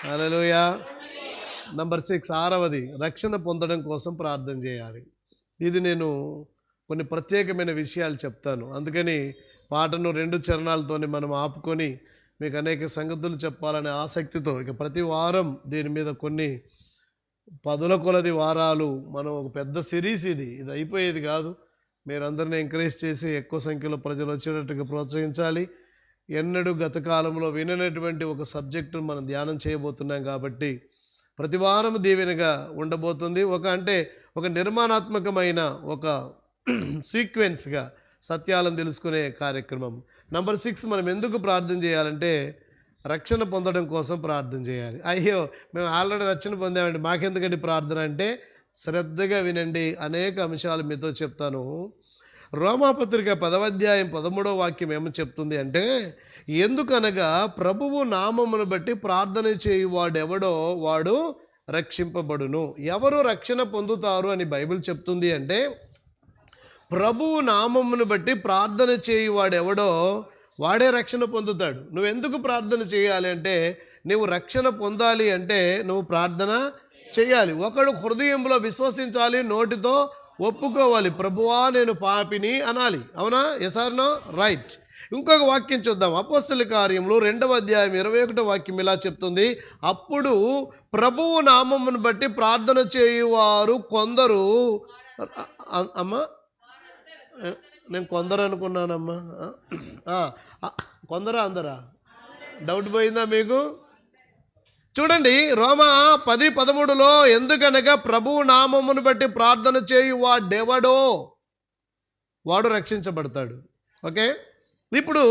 హల్లెలూయా. నంబర్ 6, 6వది రక్షణ పొందడం కోసం ప్రార్థన చేయాలి. ఇది నేను కొన్ని ప్రత్యేకమైన విషయాలు చెప్తాను, అందుకని పాటను 2 చరణాలతోని మనం ఆపుకొని మీకు అనేక సంగతులు చెప్పాలనే ఆసక్తితో ఇక ప్రతి వారం దీని మీద కొన్ని 10ల కొలది వారాలు మనం ఒక పెద్ద సిరీస్ ఇది అయిపోయేది కాదు. మీరందరినీ ఎంకరేజ్ చేసి ఎక్కువ సంఖ్యలో ప్రజలు వచ్చేటట్టుగా ప్రోత్సహించాలి. ఎన్నడూ గత కాలంలో విననటువంటి ఒక సబ్జెక్టును మనం ధ్యానం చేయబోతున్నాం కాబట్టి ప్రతి వారం దీవెనగా ఉండబోతుంది. ఒక నిర్మాణాత్మకమైన ఒక సీక్వెన్స్గా సత్యాలను తెలుసుకునే కార్యక్రమం. నంబర్ 6, మనం ఎందుకు ప్రార్థన చేయాలంటే రక్షణ పొందడం కోసం ప్రార్థన చేయాలి. అయ్యో మేము ఆల్రెడీ రక్షణ పొందామండి, మాకెందుకండి ప్రార్థన అంటే శ్రద్ధగా వినండి, అనేక అంశాలు మీతో చెప్తాను. రోమాపత్రిక 10వ అధ్యాయం 13వ వాక్యం ఏమని చెప్తుంది అంటే, ఎందుకనగా ప్రభువు నామమును బట్టి ప్రార్థన చేయువాడెవడో వాడు రక్షింపబడును. ఎవరు రక్షణ పొందుతారు అని బైబిల్ చెప్తుంది అంటే, ప్రభువు నామమును బట్టి ప్రార్థన చేయువాడెవడో వాడే రక్షణ పొందుతాడు. నువ్వెందుకు ప్రార్థన చేయాలి అంటే, నువ్వు రక్షణ పొందాలి అంటే నువ్వు ప్రార్థన చేయాలి. ఒకడు హృదయంలో విశ్వసించాలి, నోటితో ఒప్పుకోవాలి, ప్రభువా నేను పాపిని అనాలి. అవునా? Yes or no? రైట్. ఇంకొక వాక్యం చూద్దాం. అపోస్తలుల కార్యములు 2వ అధ్యాయం 21వ వాక్యం ఇలా చెప్తుంది, అప్పుడు ప్రభువు నామమును బట్టి ప్రార్థన చేయువారు కొందరు. అమ్మా నేను కొందరు అనుకున్నానమ్మా, కొందరా అందరా? డౌట్ పోయిందా మీకు? చూడండి, రోమా 10:13లో ఎందుకనగా ప్రభువు నామమును బట్టి ప్రార్థన చేయు వాడెవడో వాడు రక్షించబడతాడు. ఓకే, ఇప్పుడు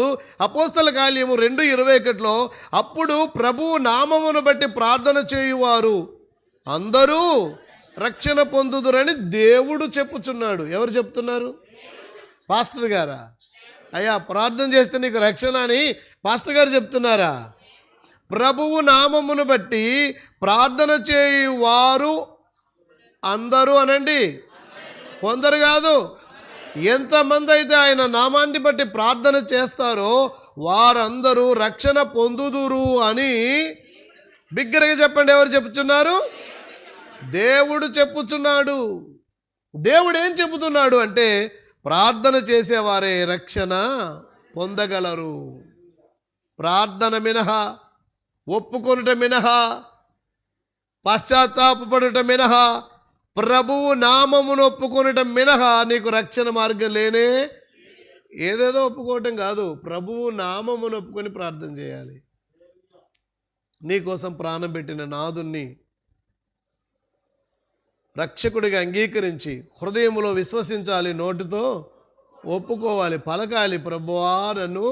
అపోస్తల కార్యము 2:21లో అప్పుడు ప్రభువు నామమును బట్టి ప్రార్థన చేయువారు అందరూ రక్షణ పొందుదురని దేవుడు చెప్పుచున్నాడు. ఎవరు చెప్తున్నారు? పాస్టర్ గారా? అయ్యా ప్రార్థన చేస్తే నీకు రక్షణ అని పాస్టర్ గారు చెప్తున్నారా? ప్రభువు నామమును బట్టి ప్రార్థన చేయువారు అందరూ అనండి, కొందరు కాదు. ఎంతమంది అయితే ఆయన నామాన్ని బట్టి ప్రార్థన చేస్తారో వారందరూ రక్షణ పొందుదురు అని బిగ్గరగా చెప్పండి. ఎవరు చెప్పుచున్నారు? దేవుడు చెప్పుచున్నాడు. దేవుడు ఏం చెబుతున్నాడు అంటే ప్రార్థన చేసేవారే రక్షణ పొందగలరు. ప్రార్థన మినహా, ఒప్పుకొనుట మినహా, పశ్చాత్తాపపడుట మినహా, ప్రభువు నామమును ఒప్పుకొనటం మినహా నీకు రక్షణ మార్గం లేనే. ఏదేదో ఒప్పుకోవటం కాదు, ప్రభువు నామమును ఒప్పుకొని ప్రార్థన చేయాలి. నీకోసం ప్రాణం పెట్టిన నాదుణ్ణి రక్షకుడిగా అంగీకరించి హృదయంలో విశ్వసించాలి, నోటితో ఒప్పుకోవాలి, పలకాలి, ప్రభువా నన్ను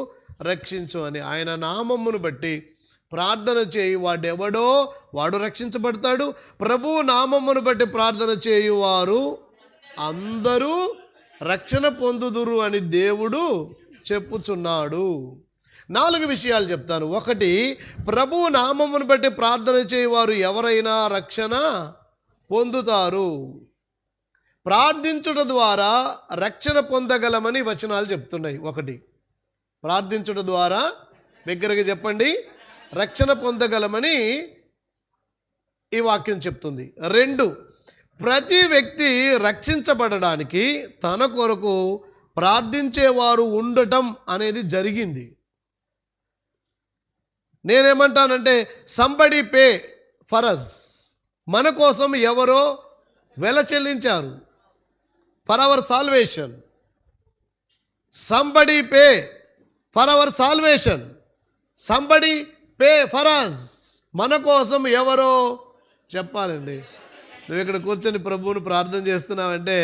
రక్షించు అని. ఆయన నామమును బట్టి ప్రార్థన చేయి వాడెవడో వాడు రక్షించబడతాడు. ప్రభువు నామమును బట్టి ప్రార్థన చేయువారు అందరూ రక్షణ పొందుదురు అని దేవుడు చెప్పుచున్నాడు. 4 విషయాలు చెప్తాను. 1, ప్రభువు నామమును బట్టి ప్రార్థన చేయువారు ఎవరైనా రక్షణ పొందుతారు. ప్రార్థించుట ద్వారా రక్షణ పొందగలమని వచనాలు చెప్తున్నాయి. 1, ప్రార్థించుట ద్వారా, బిగ్గరగా చెప్పండి, రక్షణ పొందగలమని ఈ వాక్యం చెప్తుంది. 2, ప్రతి వ్యక్తి రక్షించబడడానికి తన కొరకు ప్రార్థించేవారు ఉండటం అనేది జరిగింది. నేనేమంటానంటే సంబడి పే ఫర్ us, మన కోసం ఎవరో వెల చెల్లించారు. For our salvation. Somebody pay for our salvation, somebody pay for us, మన కోసం ఎవరో చెప్పాలండి. నువ్వు ఇక్కడ కూర్చొని ప్రభువును ప్రార్థన చేస్తున్నావంటే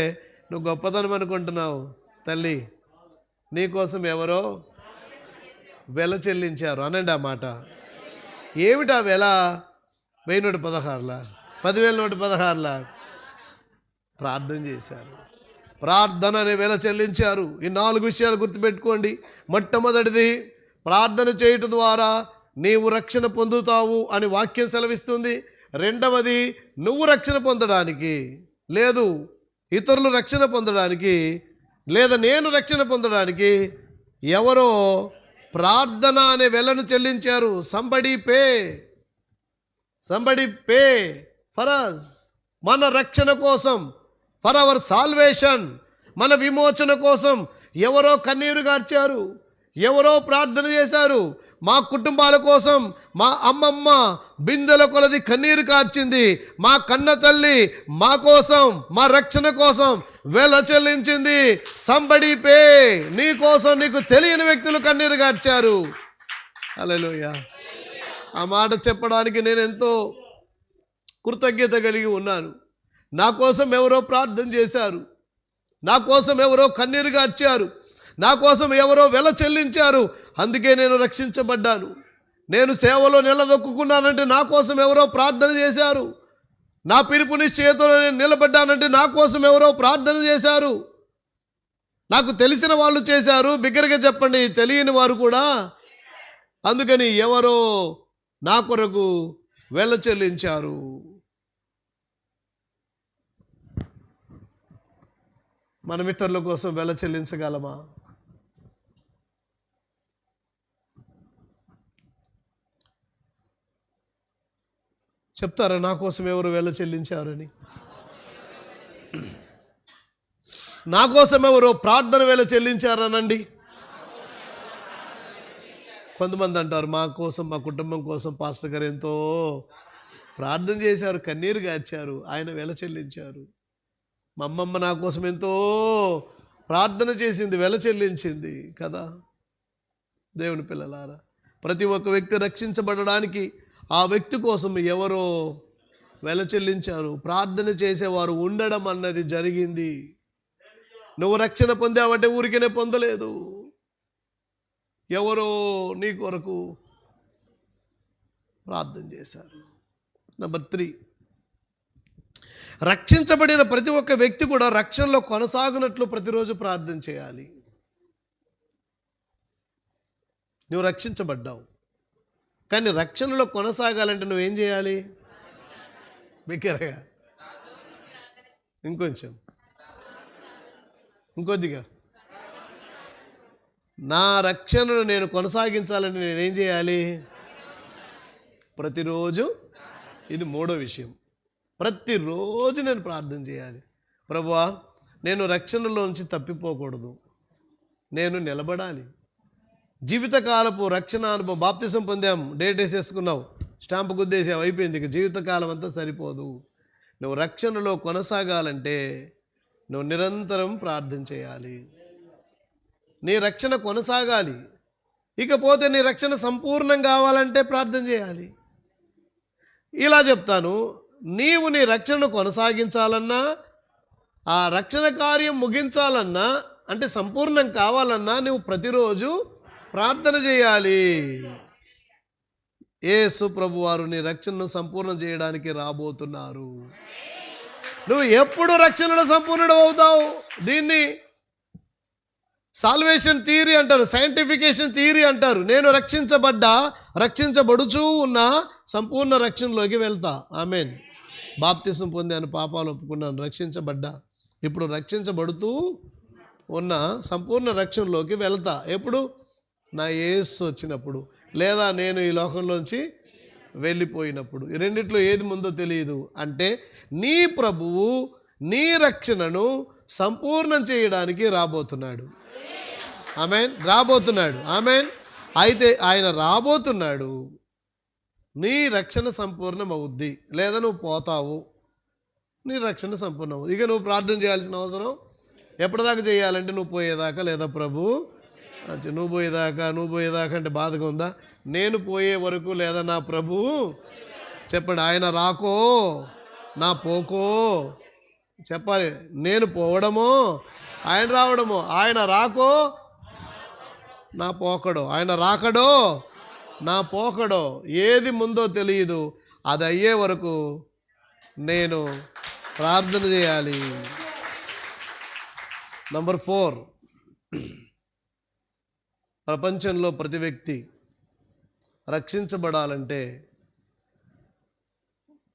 నువ్వు గొప్పతనం అనుకుంటున్నావు. తల్లి, నీ కోసం ఎవరో వెల చెల్లించారు అనండి ఆ మాట. ఏమిటా వెల? 1016లా, 10,116లా ప్రార్థన చేశారు. ప్రార్థన అనే వెల చెల్లించారు. ఈ 4 విషయాలు గుర్తుపెట్టుకోండి. మొట్టమొదటిది, ప్రార్థన చేయటం ద్వారా నీవు రక్షణ పొందుతావు అని వాక్యం సెలవిస్తుంది. 2వది, నువ్వు రక్షణ పొందడానికి, లేదు ఇతరులు రక్షణ పొందడానికి, లేదా నేను రక్షణ పొందడానికి ఎవరో ప్రార్థన అనే వెలను చెల్లించారు. సంబడి పే ఫర్ us, మన రక్షణ కోసం, ఫర్ అవర్ సాల్వేషన్, మన విమోచన కోసం ఎవరో కన్నీరు గార్చారు, ఎవరో ప్రార్థన చేశారు. మా కుటుంబాల కోసం మా అమ్మమ్మ బిందెల కొలది కన్నీరు కార్చింది. మా కన్న తల్లి మా కోసం, మా రక్షణ కోసం వెల చెల్లించింది. సంబడి పే, నీ కోసం నీకు తెలియని వ్యక్తులు కన్నీరు కార్చారు. హల్లెలూయా. ఆ మాట చెప్పడానికి నేను ఎంతో కృతజ్ఞత కలిగి ఉన్నాను. నా కోసం ఎవరో ప్రార్థన చేశారు, నా కోసం ఎవరో కన్నీరు కార్చారు, నా కోసం ఎవరో వెల చెల్లించారు. అందుకే నేను రక్షించబడ్డాను. నేను సేవలో నిలదొక్కున్నానంటే నా కోసం ఎవరో ప్రార్థన చేశారు. నా పిలుపు నిశ్చయతలో నేను నిలబడ్డానంటే నా కోసం ఎవరో ప్రార్థన చేశారు. నాకు తెలిసిన వాళ్ళు చేశారు, బిగ్గరగా చెప్పండి, తెలియని వారు కూడా. అందుకని ఎవరో నా కొరకు వెల చెల్లించారు. మన ఇతరుల కోసం వెల చెల్లించగలమా? చెప్తారా నా కోసం ఎవరు వెల చెల్లించారని? నా కోసం ఎవరో ప్రార్థన వెల చెల్లించారనండి. కొంతమంది అంటారు, మా కోసం, మా కుటుంబం కోసం పాస్టర్ గారు ఎంతో ప్రార్థన చేశారు, కన్నీరు గార్చారు, ఆయన వెల చెల్లించారు. మా అమ్మమ్మ నా కోసం ఎంతో ప్రార్థన చేసింది, వెల చెల్లించింది కదా. దేవుని పిల్లలారా, ప్రతి ఒక్క వ్యక్తి రక్షించబడడానికి ఆ వ్యక్తి కోసం ఎవరో వెల చెల్లించారు. ప్రార్థన చేసేవారు ఉండడం అన్నది జరిగింది. నువ్వు రక్షణ పొందావంటే ఊరికనే పొందలేదు. ఎవరో నీ కొరకు ప్రార్థన చేశారు. నెంబర్ 3, రక్షించబడిన ప్రతి ఒక్క వ్యక్తి కూడా రక్షణలో కొనసాగునట్లు ప్రతిరోజు ప్రార్థన చేయాలి. నువ్వు రక్షించబడ్డావు, కానీ రక్షణలో కొనసాగాలంటే నువ్వేం చేయాలి? బిగ్గరగా ఇంకొంచెం, ఇంకొద్దిగా. నా రక్షణను నేను కొనసాగించాలని నేనేం చేయాలి? ప్రతిరోజు, ఇది మూడో విషయం, ప్రతిరోజు నేను ప్రార్థన చేయాలి. ప్రభువా, నేను రక్షణలోంచి తప్పిపోకూడదు, నేను నిలబడాలి. జీవితకాలపు రక్షణ అనుభవం, బాప్తిసం పొందాం, డేట్ వేసేసుకున్నావు, స్టాంపు గుద్దేసావు, అయిపోయింది. ఇక జీవితకాలం అంతా సరిపోదు. నువ్వు రక్షణలో కొనసాగాలంటే నువ్వు నిరంతరం ప్రార్థన చేయాలి. నీ రక్షణ కొనసాగాలి. ఇకపోతే నీ రక్షణ సంపూర్ణం కావాలంటే ప్రార్థన చేయాలి. ఇలా చెప్తాను, నీవు నీ రక్షణను కొనసాగించాలన్నా, ఆ రక్షణ కార్యం ముగించాలన్నా, అంటే సంపూర్ణం కావాలన్నా నువ్వు ప్రతిరోజు ప్రార్థన చేయాలి. యేసు ప్రభువారు నీ రక్షణను సంపూర్ణం చేయడానికి రాబోతున్నారు. నువ్వు ఎప్పుడు రక్షణలో సంపూర్ణుడు అవుతావు? దీన్ని సాల్వేషన్ థియరీ అంటారు, సైంటిఫికేషన్ థియరీ అంటారు. నేను రక్షించబడుచూ ఉన్న సంపూర్ణ రక్షణలోకి వెళ్తా. ఆమేన్. బాప్తిసం పొందాను, పాపాలు ఒప్పుకున్నాను, రక్షించబడ్డా. ఇప్పుడు రక్షించబడుతూ ఉన్న సంపూర్ణ రక్షణలోకి వెళ్తా. ఎప్పుడు? నా యేసు వచ్చినప్పుడు, లేదా నేను ఈ లోకంలోంచి వెళ్ళిపోయినప్పుడు. ఈ రెండిట్లో ఏది ముందో తెలియదు. అంటే నీ ప్రభువు నీ రక్షణను సంపూర్ణం చేయడానికి రాబోతున్నాడు. ఆమేన్. రాబోతున్నాడు. ఆమేన్. అయితే ఆయన రాబోతున్నాడు, నీ రక్షణ సంపూర్ణం అవుద్ది, లేదా నువ్వు పోతావు, నీ రక్షణ సంపూర్ణం అవుద్ది. ఇక నువ్వు ప్రార్థన చేయాల్సిన అవసరం ఎప్పటిదాకా చేయాలంటే నువ్వు పోయేదాకా, లేదా ప్రభు నువ్వు పోయేదాకా అంటే బాధగా ఉందా? నేను పోయే వరకు, లేదా నా ప్రభువు, చెప్పండి, ఆయన రాకో నా పోకో చెప్పాలి. నేను పోవడమో ఆయన రావడమో, ఆయన రాకో నా పోకడో, ఆయన రాకడో నా పోకడో, ఏది ముందో తెలియదు. అది అయ్యే వరకు నేను ప్రార్థన చేయాలి. నంబర్ 4, ప్రపంచంలో ప్రతి వ్యక్తి రక్షించబడాలంటే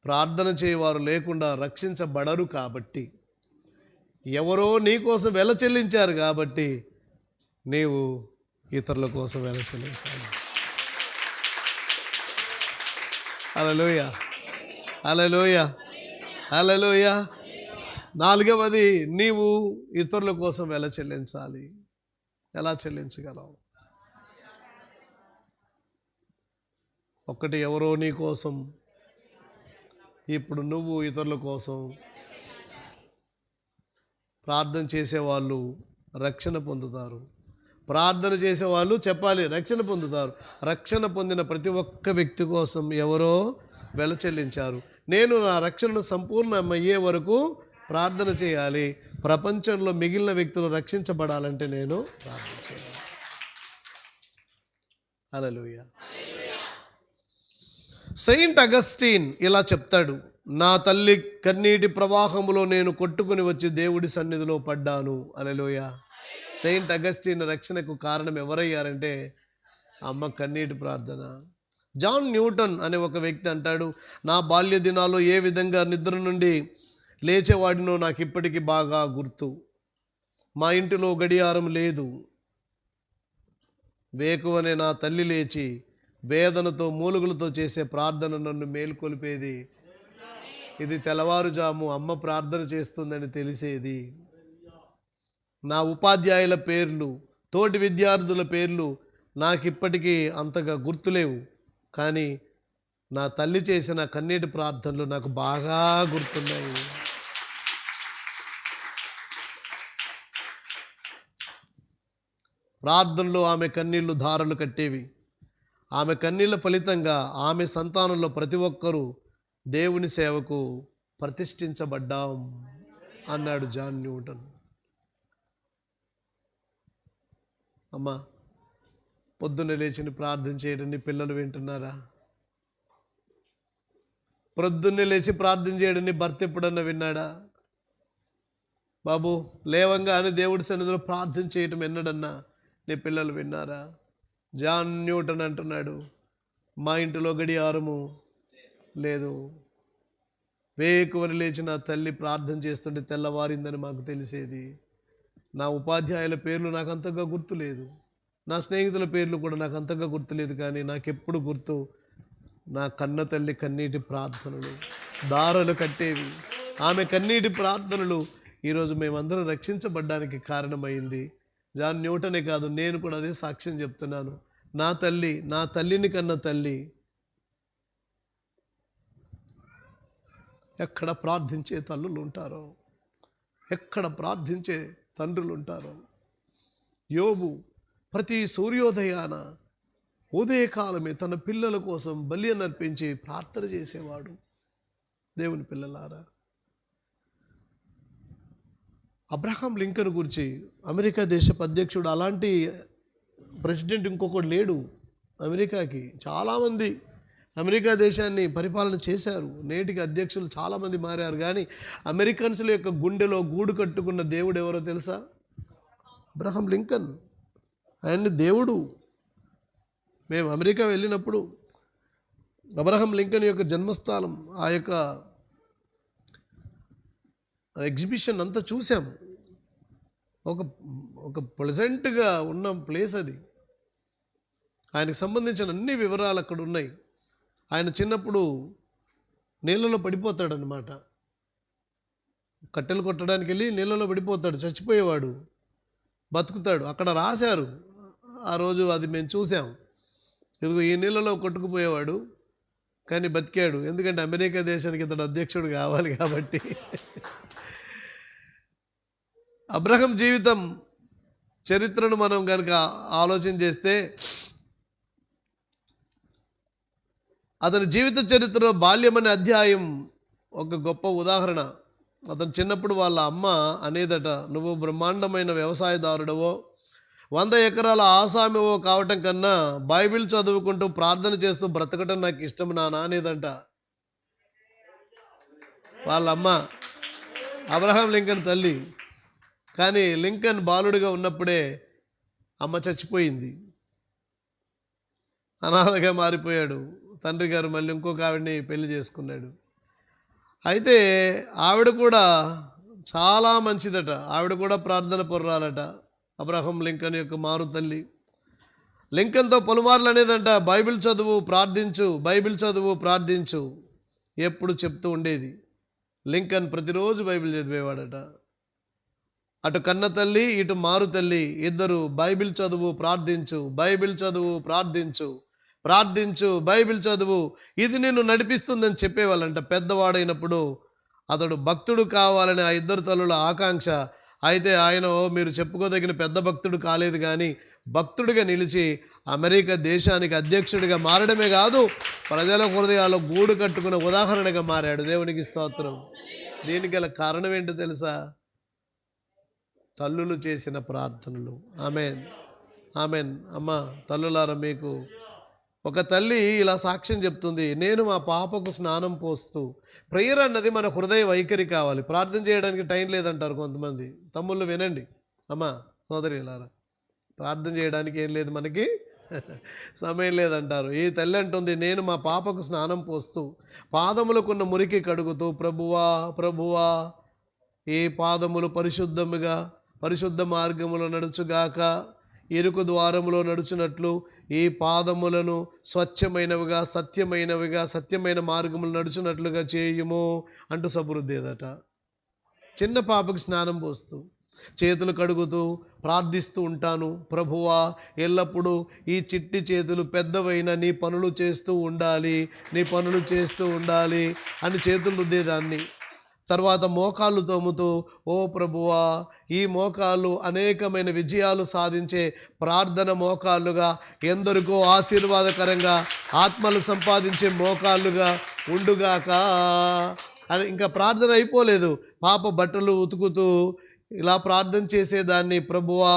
ప్రార్థన చేయవారు లేకుండా రక్షించబడరు. కాబట్టి ఎవరో నీ కోసం వెల చెల్లించారు, కాబట్టి నీవు ఇతరుల కోసం వెల చెల్లించాలి. హల్లెలూయ, హల్లెలూయ, హల్లెలూయ. 4వది, నీవు ఇతరుల కోసం వెల చెల్లించాలి. ఎలా చెల్లించగలవు? ఒకటి, ఎవరో నీ కోసం, ఇప్పుడు నువ్వు ఇతరుల కోసం. ప్రార్థన చేసేవాళ్ళు రక్షణ పొందుతారు. ప్రార్థన చేసేవాళ్ళు చెప్పాలి రక్షణ పొందుతారు. రక్షణ పొందిన ప్రతి ఒక్క వ్యక్తి కోసం ఎవరో వెల చెల్లించారు. నేను నా రక్షణను సంపూర్ణమయ్యే వరకు ప్రార్థన చేయాలి. ప్రపంచంలో మిగిలిన వ్యక్తులు రక్షించబడాలంటే నేను ప్రార్థన చేయాలి. హల్లెలూయా. సెయింట్ అగస్టిన్ ఇలా చెప్తాడు, నా తల్లి కన్నీటి ప్రవాహంలో నేను కొట్టుకుని వచ్చి దేవుడి సన్నిధిలో పడ్డాను. హల్లెలూయా. సెయింట్ అగస్టిన్ రక్షణకు కారణం ఎవరయ్యారంటే అమ్మ కన్నీటి ప్రార్థన. జాన్ న్యూటన్ అనే ఒక వ్యక్తి అంటాడు, నా బాల్య దినాల్లో ఏ విధంగా నిద్ర నుండి లేచేవాడినో నాకు ఇప్పటికీ బాగా గుర్తు. మా ఇంటిలో గడియారం లేదు. వేకువనే నా తల్లి లేచి వేదనతో మూలుగులతో చేసే ప్రార్థన నన్ను మేల్కొల్పేది. ఇది తెల్లవారుజాము అమ్మ ప్రార్థన చేస్తుందని తెలిసేది. నా ఉపాధ్యాయుల పేర్లు, తోటి విద్యార్థుల పేర్లు నాకు ఇప్పటికీ అంతగా గుర్తులేవు, కానీ నా తల్లి చేసిన కన్నీటి ప్రార్థనలు నాకు బాగా గుర్తున్నాయి. ప్రార్థనలో ఆమె కన్నీళ్లు ధారలు కట్టేవి. ఆమె కన్నీళ్ళ ఫలితంగా ఆమె సంతానంలో ప్రతి ఒక్కరూ దేవుని సేవకు ప్రతిష్ఠించబడ్డాం అన్నాడు జాన్ న్యూటన్. అమ్మ, పొద్దున్న లేచి ప్రార్థన చేయడం నీ పిల్లలు వింటున్నారా? పొద్దున్నే లేచి ప్రార్థన చేయడం నీ భర్త ఎప్పుడన్నా విన్నాడా? బాబు, లేవంగానే దేవుడి సన్నిధిలో ప్రార్థన చేయటం ఎన్నడన్నా నీ పిల్లలు విన్నారా? జాన్ న్యూటన్ అంటున్నాడు, మా ఇంటిలో గడియారము లేదు. వేకువని లేచి నా తల్లి ప్రార్థన చేస్తుంటే తెల్లవారిందని మాకు తెలిసేది. నా ఉపాధ్యాయుల పేర్లు నాకు అంతగా గుర్తులేదు, నా స్నేహితుల పేర్లు కూడా నాకు అంతగా గుర్తులేదు. కానీ నాకెప్పుడు గుర్తు నా కన్న తల్లి కన్నీటి ప్రార్థనలు, దారాలు కట్టేవి. ఆమె కన్నీటి ప్రార్థనలు ఈరోజు మేమందరం రక్షించబడ్డానికి కారణమైంది. జాన్ న్యూటనే కాదు, నేను కూడా అదే సాక్ష్యం చెప్తున్నాను. నా తల్లి, నా తల్లిని కన్న తల్లి ఎక్కడ ప్రార్థించే తల్లులు ఉంటారో, ఎక్కడ ప్రార్థించే తండ్రులు ఉంటారో. యోబు ప్రతి సూర్యోదయాన ఉదయకాలమే తన పిల్లల కోసం బలి అర్పించి ప్రార్థన చేసేవాడు. దేవుని పిల్లలారా, అబ్రహాం లింకన్ గురించి, అమెరికా దేశపు అధ్యక్షుడు, అలాంటి ప్రెసిడెంట్ ఇంకొకటి లేడు అమెరికాకి. చాలామంది అమెరికా దేశాన్ని పరిపాలన చేశారు, నేటికి అధ్యక్షులు చాలామంది మారారు. కానీ అమెరికన్స్ల యొక్క గుండెలో గూడు కట్టుకున్న దేవుడు ఎవరో తెలుసా? Abraham Lincoln. ఆయన్ని దేవుడు. మేము అమెరికా వెళ్ళినప్పుడు అబ్రహాం లింకన్ యొక్క జన్మస్థానం, ఆ యొక్క ఎగ్జిబిషన్ అంతా చూసాం. ఒక ప్లెజెంట్గా ఉన్న ప్లేస్ అది. ఆయనకు సంబంధించిన అన్ని వివరాలు అక్కడ ఉన్నాయి. ఆయన చిన్నప్పుడు నీళ్ళలో పడిపోతాడనమాట. కట్టెలు కొట్టడానికి వెళ్ళి నీళ్ళలో పడిపోతాడు, చచ్చిపోయేవాడు, బతుకుతాడు. అక్కడ రాశారు ఆ రోజు, అది మేము చూసాం. ఇదిగో ఈ నీళ్ళలో కొట్టుకుపోయేవాడు కానీ బతికాడు, ఎందుకంటే అమెరికా దేశానికి ఇతడు అధ్యక్షుడు కావాలి కాబట్టి. అబ్రహాం జీవితం చరిత్రను మనం కనుక ఆలోచన చేస్తే, అతని జీవిత చరిత్రలో బాల్యం అనే అధ్యాయం ఒక గొప్ప ఉదాహరణ. అతను చిన్నప్పుడు వాళ్ళ అమ్మ అనేదట, నువ్వు బ్రహ్మాండమైన వ్యవసాయదారుడవో 100 ఎకరాల ఆసామివో కావటం కన్నా బైబిల్ చదువుకుంటూ ప్రార్థన చేస్తూ బ్రతకటం నాకు ఇష్టం నాన్న అనేదంట వాళ్ళ అమ్మ, అబ్రహాం లింకన్ తల్లి. కానీ లింకన్ బాలుడిగా ఉన్నప్పుడే అమ్మ చచ్చిపోయింది, అనాథగా మారిపోయాడు. తండ్రి గారు మళ్ళీ ఇంకొక ఆవిడని పెళ్లి చేసుకున్నాడు. అయితే ఆవిడ కూడా చాలా మంచిదట, ఆవిడ కూడా ప్రార్థన పొర్రాలట. అబ్రహాం లింకన్ యొక్క మారు తల్లి లింకన్తో పలుమార్లు అనేదంట, బైబిల్ చదువు ప్రార్థించు, బైబిల్ చదువు ప్రార్థించు ఎప్పుడు చెప్తూ ఉండేది. లింకన్ ప్రతిరోజు బైబిల్ చదివేవాడట. అటు కన్న తల్లి, ఇటు మారు తల్లి ఇద్దరు బైబిల్ చదువు ప్రార్థించు, బైబిల్ చదువు ప్రార్థించు, ప్రార్థించు, బైబిల్ చదువు, ఇది నిన్ను నడిపిస్తుందని చెప్పేవాళ్ళంట. పెద్దవాడైనప్పుడు అతడు భక్తుడు కావాలని ఆ ఇద్దరు తల్లుల ఆకాంక్ష. అయితే ఆయన మీరు చెప్పుకోదగిన పెద్ద భక్తుడు కాలేదు, కానీ భక్తుడిగా నిలిచి అమెరికా దేశానికి అధ్యక్షుడిగా మారడమే కాదు, ప్రజల హృదయాల్లో గూడు కట్టుకున్న ఉదాహరణగా మారాడు. దేవునికి స్తోత్రం. దీనికి గల కారణం ఏంటో తెలుసా? తల్లులు చేసిన ప్రార్థనలు. Amen, amen. అమ్మ తల్లులారా, మీకు ఒక తల్లి ఇలా సాక్ష్యం చెప్తుంది, నేను మా పాపకు స్నానం పోస్తూ. ప్రేయర్ అన్నది మన హృదయ వైఖరి కావాలి. ప్రార్థన చేయడానికి టైం లేదంటారు కొంతమంది. తమ్ముళ్ళు వినండి, అమ్మ సోదరిలారా, ప్రార్థన చేయడానికి ఏం లేదు, మనకి సమయం లేదంటారు. ఈ తల్లి అంటుంది, నేను మా పాపకు స్నానం పోస్తూ పాదములకున్న మురికి కడుగుతూ, ప్రభువా ప్రభువా ఈ పాదములు పరిశుద్ధముగా పరిశుద్ధ మార్గములో నడుచుగాక, ఇరుకు ద్వారములో నడుచున్నట్లు ఈ పాదములను స్వచ్ఛమైనవిగా సత్యమైనవిగా సత్యమైన మార్గములు నడుచున్నట్లుగా చేయుము అంటూ సబురుద్దేదట. చిన్న పాపకు స్నానం పోస్తూ చేతులు కడుగుతూ ప్రార్థిస్తూ ఉంటాను, ప్రభువా ఎల్లప్పుడూ ఈ చిట్టి చేతులు పెద్దవైన నీ పనులు చేస్తూ ఉండాలి, నీ పనులు చేస్తూ ఉండాలి అని చేతులు రుద్దేదాన్ని. తర్వాత మోకాళ్ళు తోముతూ, ఓ ప్రభువా ఈ మోకాళ్ళు అనేకమైన విజయాలు సాధించే ప్రార్థన మోకాళ్ళుగా, ఎందరికో ఆశీర్వాదకరంగా ఆత్మలు సంపాదించే మోకాళ్ళుగా ఉండుగాక అని. ఇంకా ప్రార్థన అయిపోలేదు, పాప బట్టలు ఉతుకుతూ ఇలా ప్రార్థన చేసేదాన్ని, ప్రభువా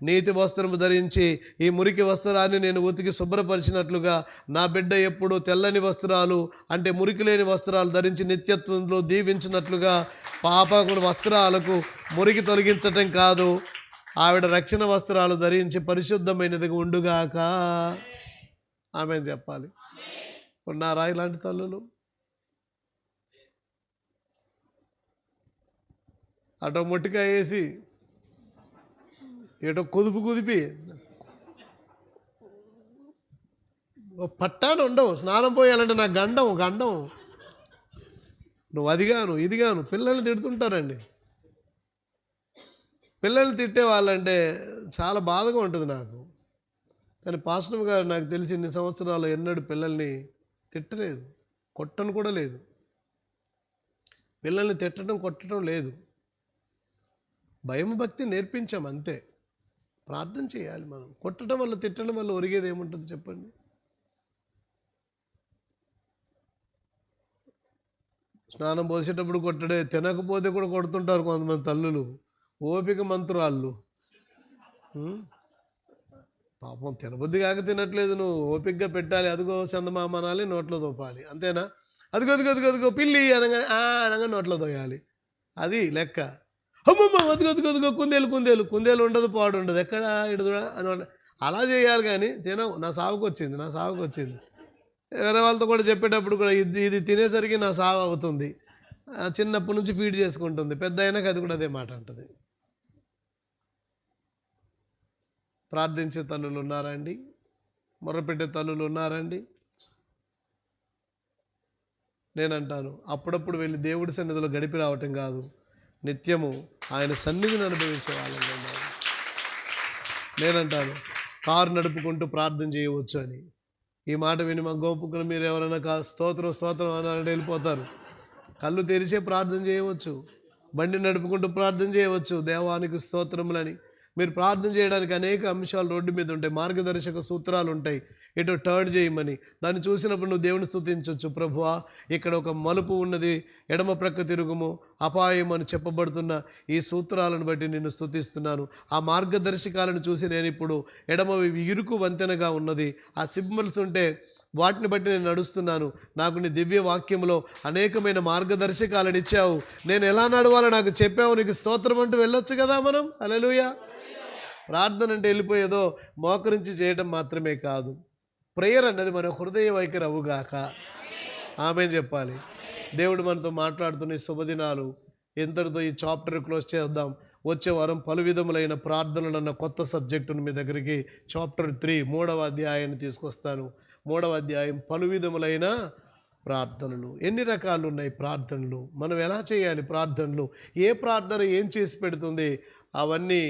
నీతి వస్త్రము ధరించి ఈ మురికి వస్త్రాన్ని నేను ఉతికి శుభ్రపరిచినట్లుగా నా బిడ్డ ఎప్పుడు తెల్లని వస్త్రాలు అంటే మురికి లేని వస్త్రాలు ధరించి నిత్యత్వంలో దీవించినట్లుగా పాపకుల వస్త్రాలకు మురికి తొలగించటం కాదు, ఆవిడ రక్షణ వస్త్రాలు ధరించి పరిశుద్ధమైనదిగా ఉండుగాక. ఆమె చెప్పాలి. ఉన్నారా ఇలాంటి తల్లులు? అటో మొట్టికాయ వేసి ఏటో కుదిపి పట్టాను ఉండవు. స్నానం పోయాలంటే నాకు గండం నువ్వు అదిగాను ఇదిగాను. పిల్లల్ని తిడుతుంటారండి. పిల్లల్ని తిట్టే వాళ్ళంటే చాలా బాధగా ఉంటుంది నాకు. కానీ పాస్టర్ గారు నాకు తెలిసి ఇన్ని సంవత్సరాలు ఎన్నడూ పిల్లల్ని తిట్టలేదు, కొట్టను కూడా లేదు. పిల్లల్ని తిట్టడం కొట్టడం లేదు. భయం భక్తి నేర్పించాం అంతే. ప్రార్థన చేయాలి మనం. కొట్టడం వల్ల తిట్టడం వల్ల ఒరిగేది ఏముంటుంది చెప్పండి? స్నానం పోసేటప్పుడు కొట్టడే, తినకపోతే కూడా కొడుతుంటారు కొంతమంది తల్లులు, ఓపిక మంత్రాళ్ళు. పాపం తినబుద్ధి కాక తినట్లేదు, నువ్వు ఓపికగా పెట్టాలి. అదిగో చందమామ అనాలి, నోట్లో దోపాలి, అంతేనా? అదిగో పిల్లి అనగా నోట్లో దోయాలి, అది లెక్క. అమ్మమ్మ అదిగో కుందేలు ఉండదు, పాడు ఉండదు, ఎక్కడ ఇడదు అని అలా చేయాలి. కానీ తినవు. నా సావుకు వచ్చింది. వేరే వాళ్ళతో కూడా చెప్పేటప్పుడు కూడా ఇది తినేసరికి నా సావు అవుతుంది. చిన్నప్పటి నుంచి ఫీడ్ చేసుకుంటుంది, పెద్ద అయినాక అది కూడా అదే మాట అంటుంది. ప్రార్థించే తల్లులు ఉన్నారండి? మొర్రపెట్టే తల్లులు ఉన్నారండి? నేనంటాను, అప్పుడప్పుడు వెళ్ళి దేవుడి సన్నిధిలో గడిపి రావటం కాదు, నిత్యము ఆయన సన్నిధిని అనుభవించే వాళ్ళంగా ఉండాలి. నేనంటాను, కారు నడుపుకుంటూ ప్రార్థన చేయవచ్చు అని. ఈ మాట విని మా గోపుకుని మీరు ఎవరైనా స్తోత్రం అన్నారంటే వెళ్ళిపోతారు. కళ్ళు తెరిచే ప్రార్థన చేయవచ్చు, బండి నడుపుకుంటూ ప్రార్థన చేయవచ్చు, దేవానికి స్తోత్రములని. మీరు ప్రార్థన చేయడానికి అనేక అంశాలు రోడ్డు మీద ఉంటాయి, మార్గదర్శక సూత్రాలు ఉంటాయి. ఇటు టర్న్ చేయమని దాన్ని చూసినప్పుడు నువ్వు దేవుని స్తుతించవచ్చు. ప్రభువా, ఇక్కడ ఒక మలుపు ఉన్నది, ఎడమ ప్రక్క తిరుగుము, అపాయం అని చెప్పబడుతున్న ఈ సూత్రాలను బట్టి నిన్ను స్తుతిస్తున్నాను. ఆ మార్గదర్శకాలను చూసి నేను ఇప్పుడు ఎడమ ఇరుకు వంతెనగా ఉన్నది, ఆ సింబల్స్ ఉంటే వాటిని బట్టి నేను నడుస్తున్నాను. నాకు నీ దివ్య వాక్యంలో అనేకమైన మార్గదర్శకాలను ఇచ్చావు, నేను ఎలా నడవాలో నాకు చెప్పావు, నీకు స్తోత్రం అంటూ వెళ్ళొచ్చు కదా మనం. హల్లెలూయా. ప్రార్థన అంటే వెళ్ళిపోయేదో మోకరించి చేయడం మాత్రమే కాదు, ప్రేయర్ అన్నది మన హృదయ వైఖరి అవుగాక. ఆమేన్ చెప్పాలి. దేవుడు మనతో మాట్లాడుతున్న ఈ శుభదినాలు ఎంతటితో ఈ చాప్టర్ క్లోజ్ చేద్దాం. వచ్చే వారం పలు విధములైన ప్రార్థనలు అన్న కొత్త సబ్జెక్టును మీ దగ్గరికి చాప్టర్ 3 3వ అధ్యాయాన్ని తీసుకొస్తాను. 3వ అధ్యాయం పలు విధములైన ప్రార్థనలు. ఎన్ని రకాలు ఉన్నాయి ప్రార్థనలు? మనం ఎలా చేయాలి ప్రార్థనలు? ఏ ప్రార్థన ఏం చేసి పెడుతుంది? అవన్నీ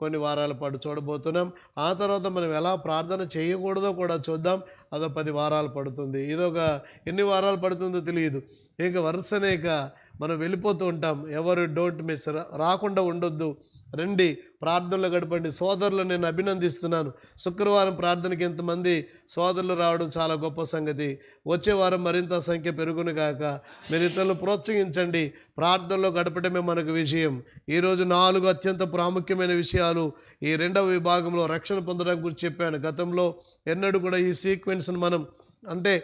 కొన్ని వారాల పాటు చూడబోతున్నాం. ఆ తర్వాత మనం ఎలా ప్రార్థన చేయకూడదో కూడా చూద్దాం. అదో 10 వారాలు పడుతుంది. ఇదొక ఎన్ని వారాలు పడుతుందో తెలియదు. ఇంకా వరుసనేక మనం వెళ్ళిపోతూ ఉంటాం. ఎవరు డోంట్ మిస్, రాకుండా ఉండొద్దు. రండి, ప్రార్థనలో గడపండి. సోదరులు నేను అభినందిస్తున్నాను. శుక్రవారం ప్రార్థనకి ఎంతమంది సోదరులు రావడం చాలా గొప్ప సంగతి. వచ్చే వారం మరింత సంఖ్య పెరుగును కాక. మీరు ఇతరులను ప్రోత్సహించండి. ప్రార్థనలో గడపడమే మనకు విజయం. ఈరోజు 4 అత్యంత ప్రాముఖ్యమైన విషయాలు ఈ 2వ విభాగంలో రక్షణ పొందడం గురించి చెప్పాను. గతంలో ఎన్నడూ కూడా ఈ సీక్వెన్స్ను మనం అంటే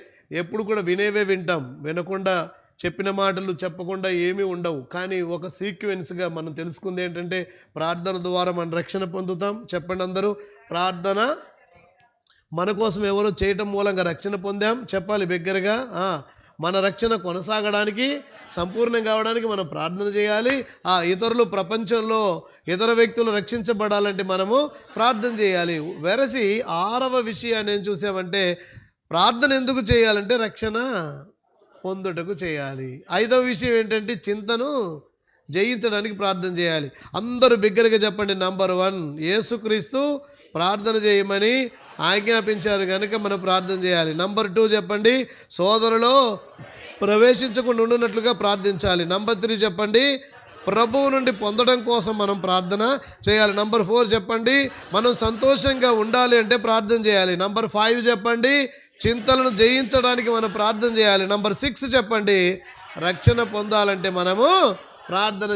ఎప్పుడు కూడా వినేవే వింటాం, వినకుండా చెప్పిన మాటలు చెప్పకుండా ఏమీ ఉండవు. కానీ ఒక సీక్వెన్స్గా మనం తెలుసుకుంది ఏంటంటే ప్రార్థన ద్వారా మనం రక్షణ పొందుతాం. చెప్పండి అందరూ, ప్రార్థన మన కోసం ఎవరో చేయటం మూలంగా రక్షణ పొందాం. చెప్పాలి బిగ్గరగా. మన రక్షణ కొనసాగడానికి, సంపూర్ణం కావడానికి మనం ప్రార్థన చేయాలి. ఇతరులు, ప్రపంచంలో ఇతర వ్యక్తులు రక్షించబడాలంటే మనము ప్రార్థన చేయాలి. వెరసి 6వ విషయాన్ని ఏం చూసామంటే ప్రార్థన ఎందుకు చేయాలంటే రక్షణ పొందుటకు చేయాలి. 5వ విషయం ఏంటంటే చింతను జయించడానికి ప్రార్థన చేయాలి. అందరూ బిగ్గరగా చెప్పండి. నంబర్ 1, యేసుక్రీస్తు ప్రార్థన చేయమని ఆజ్ఞాపించారు కనుక మనం ప్రార్థన చేయాలి. నంబర్ 2 చెప్పండి, శోధనలో ప్రవేశించకుండా ఉండునట్లుగా ప్రార్థించాలి. నంబర్ 3 చెప్పండి, ప్రభువు నుండి పొందడం కోసం మనం ప్రార్థన చేయాలి. నంబర్ 4 చెప్పండి, మనం సంతోషంగా ఉండాలి అంటే ప్రార్థన చేయాలి. నంబర్ 5 చెప్పండి, చింతలను జయించడానికి మనం ప్రార్థన చేయాలి. నంబర్ 6 చెప్పండి, రక్షణ పొందాలంటే మనము ప్రార్థన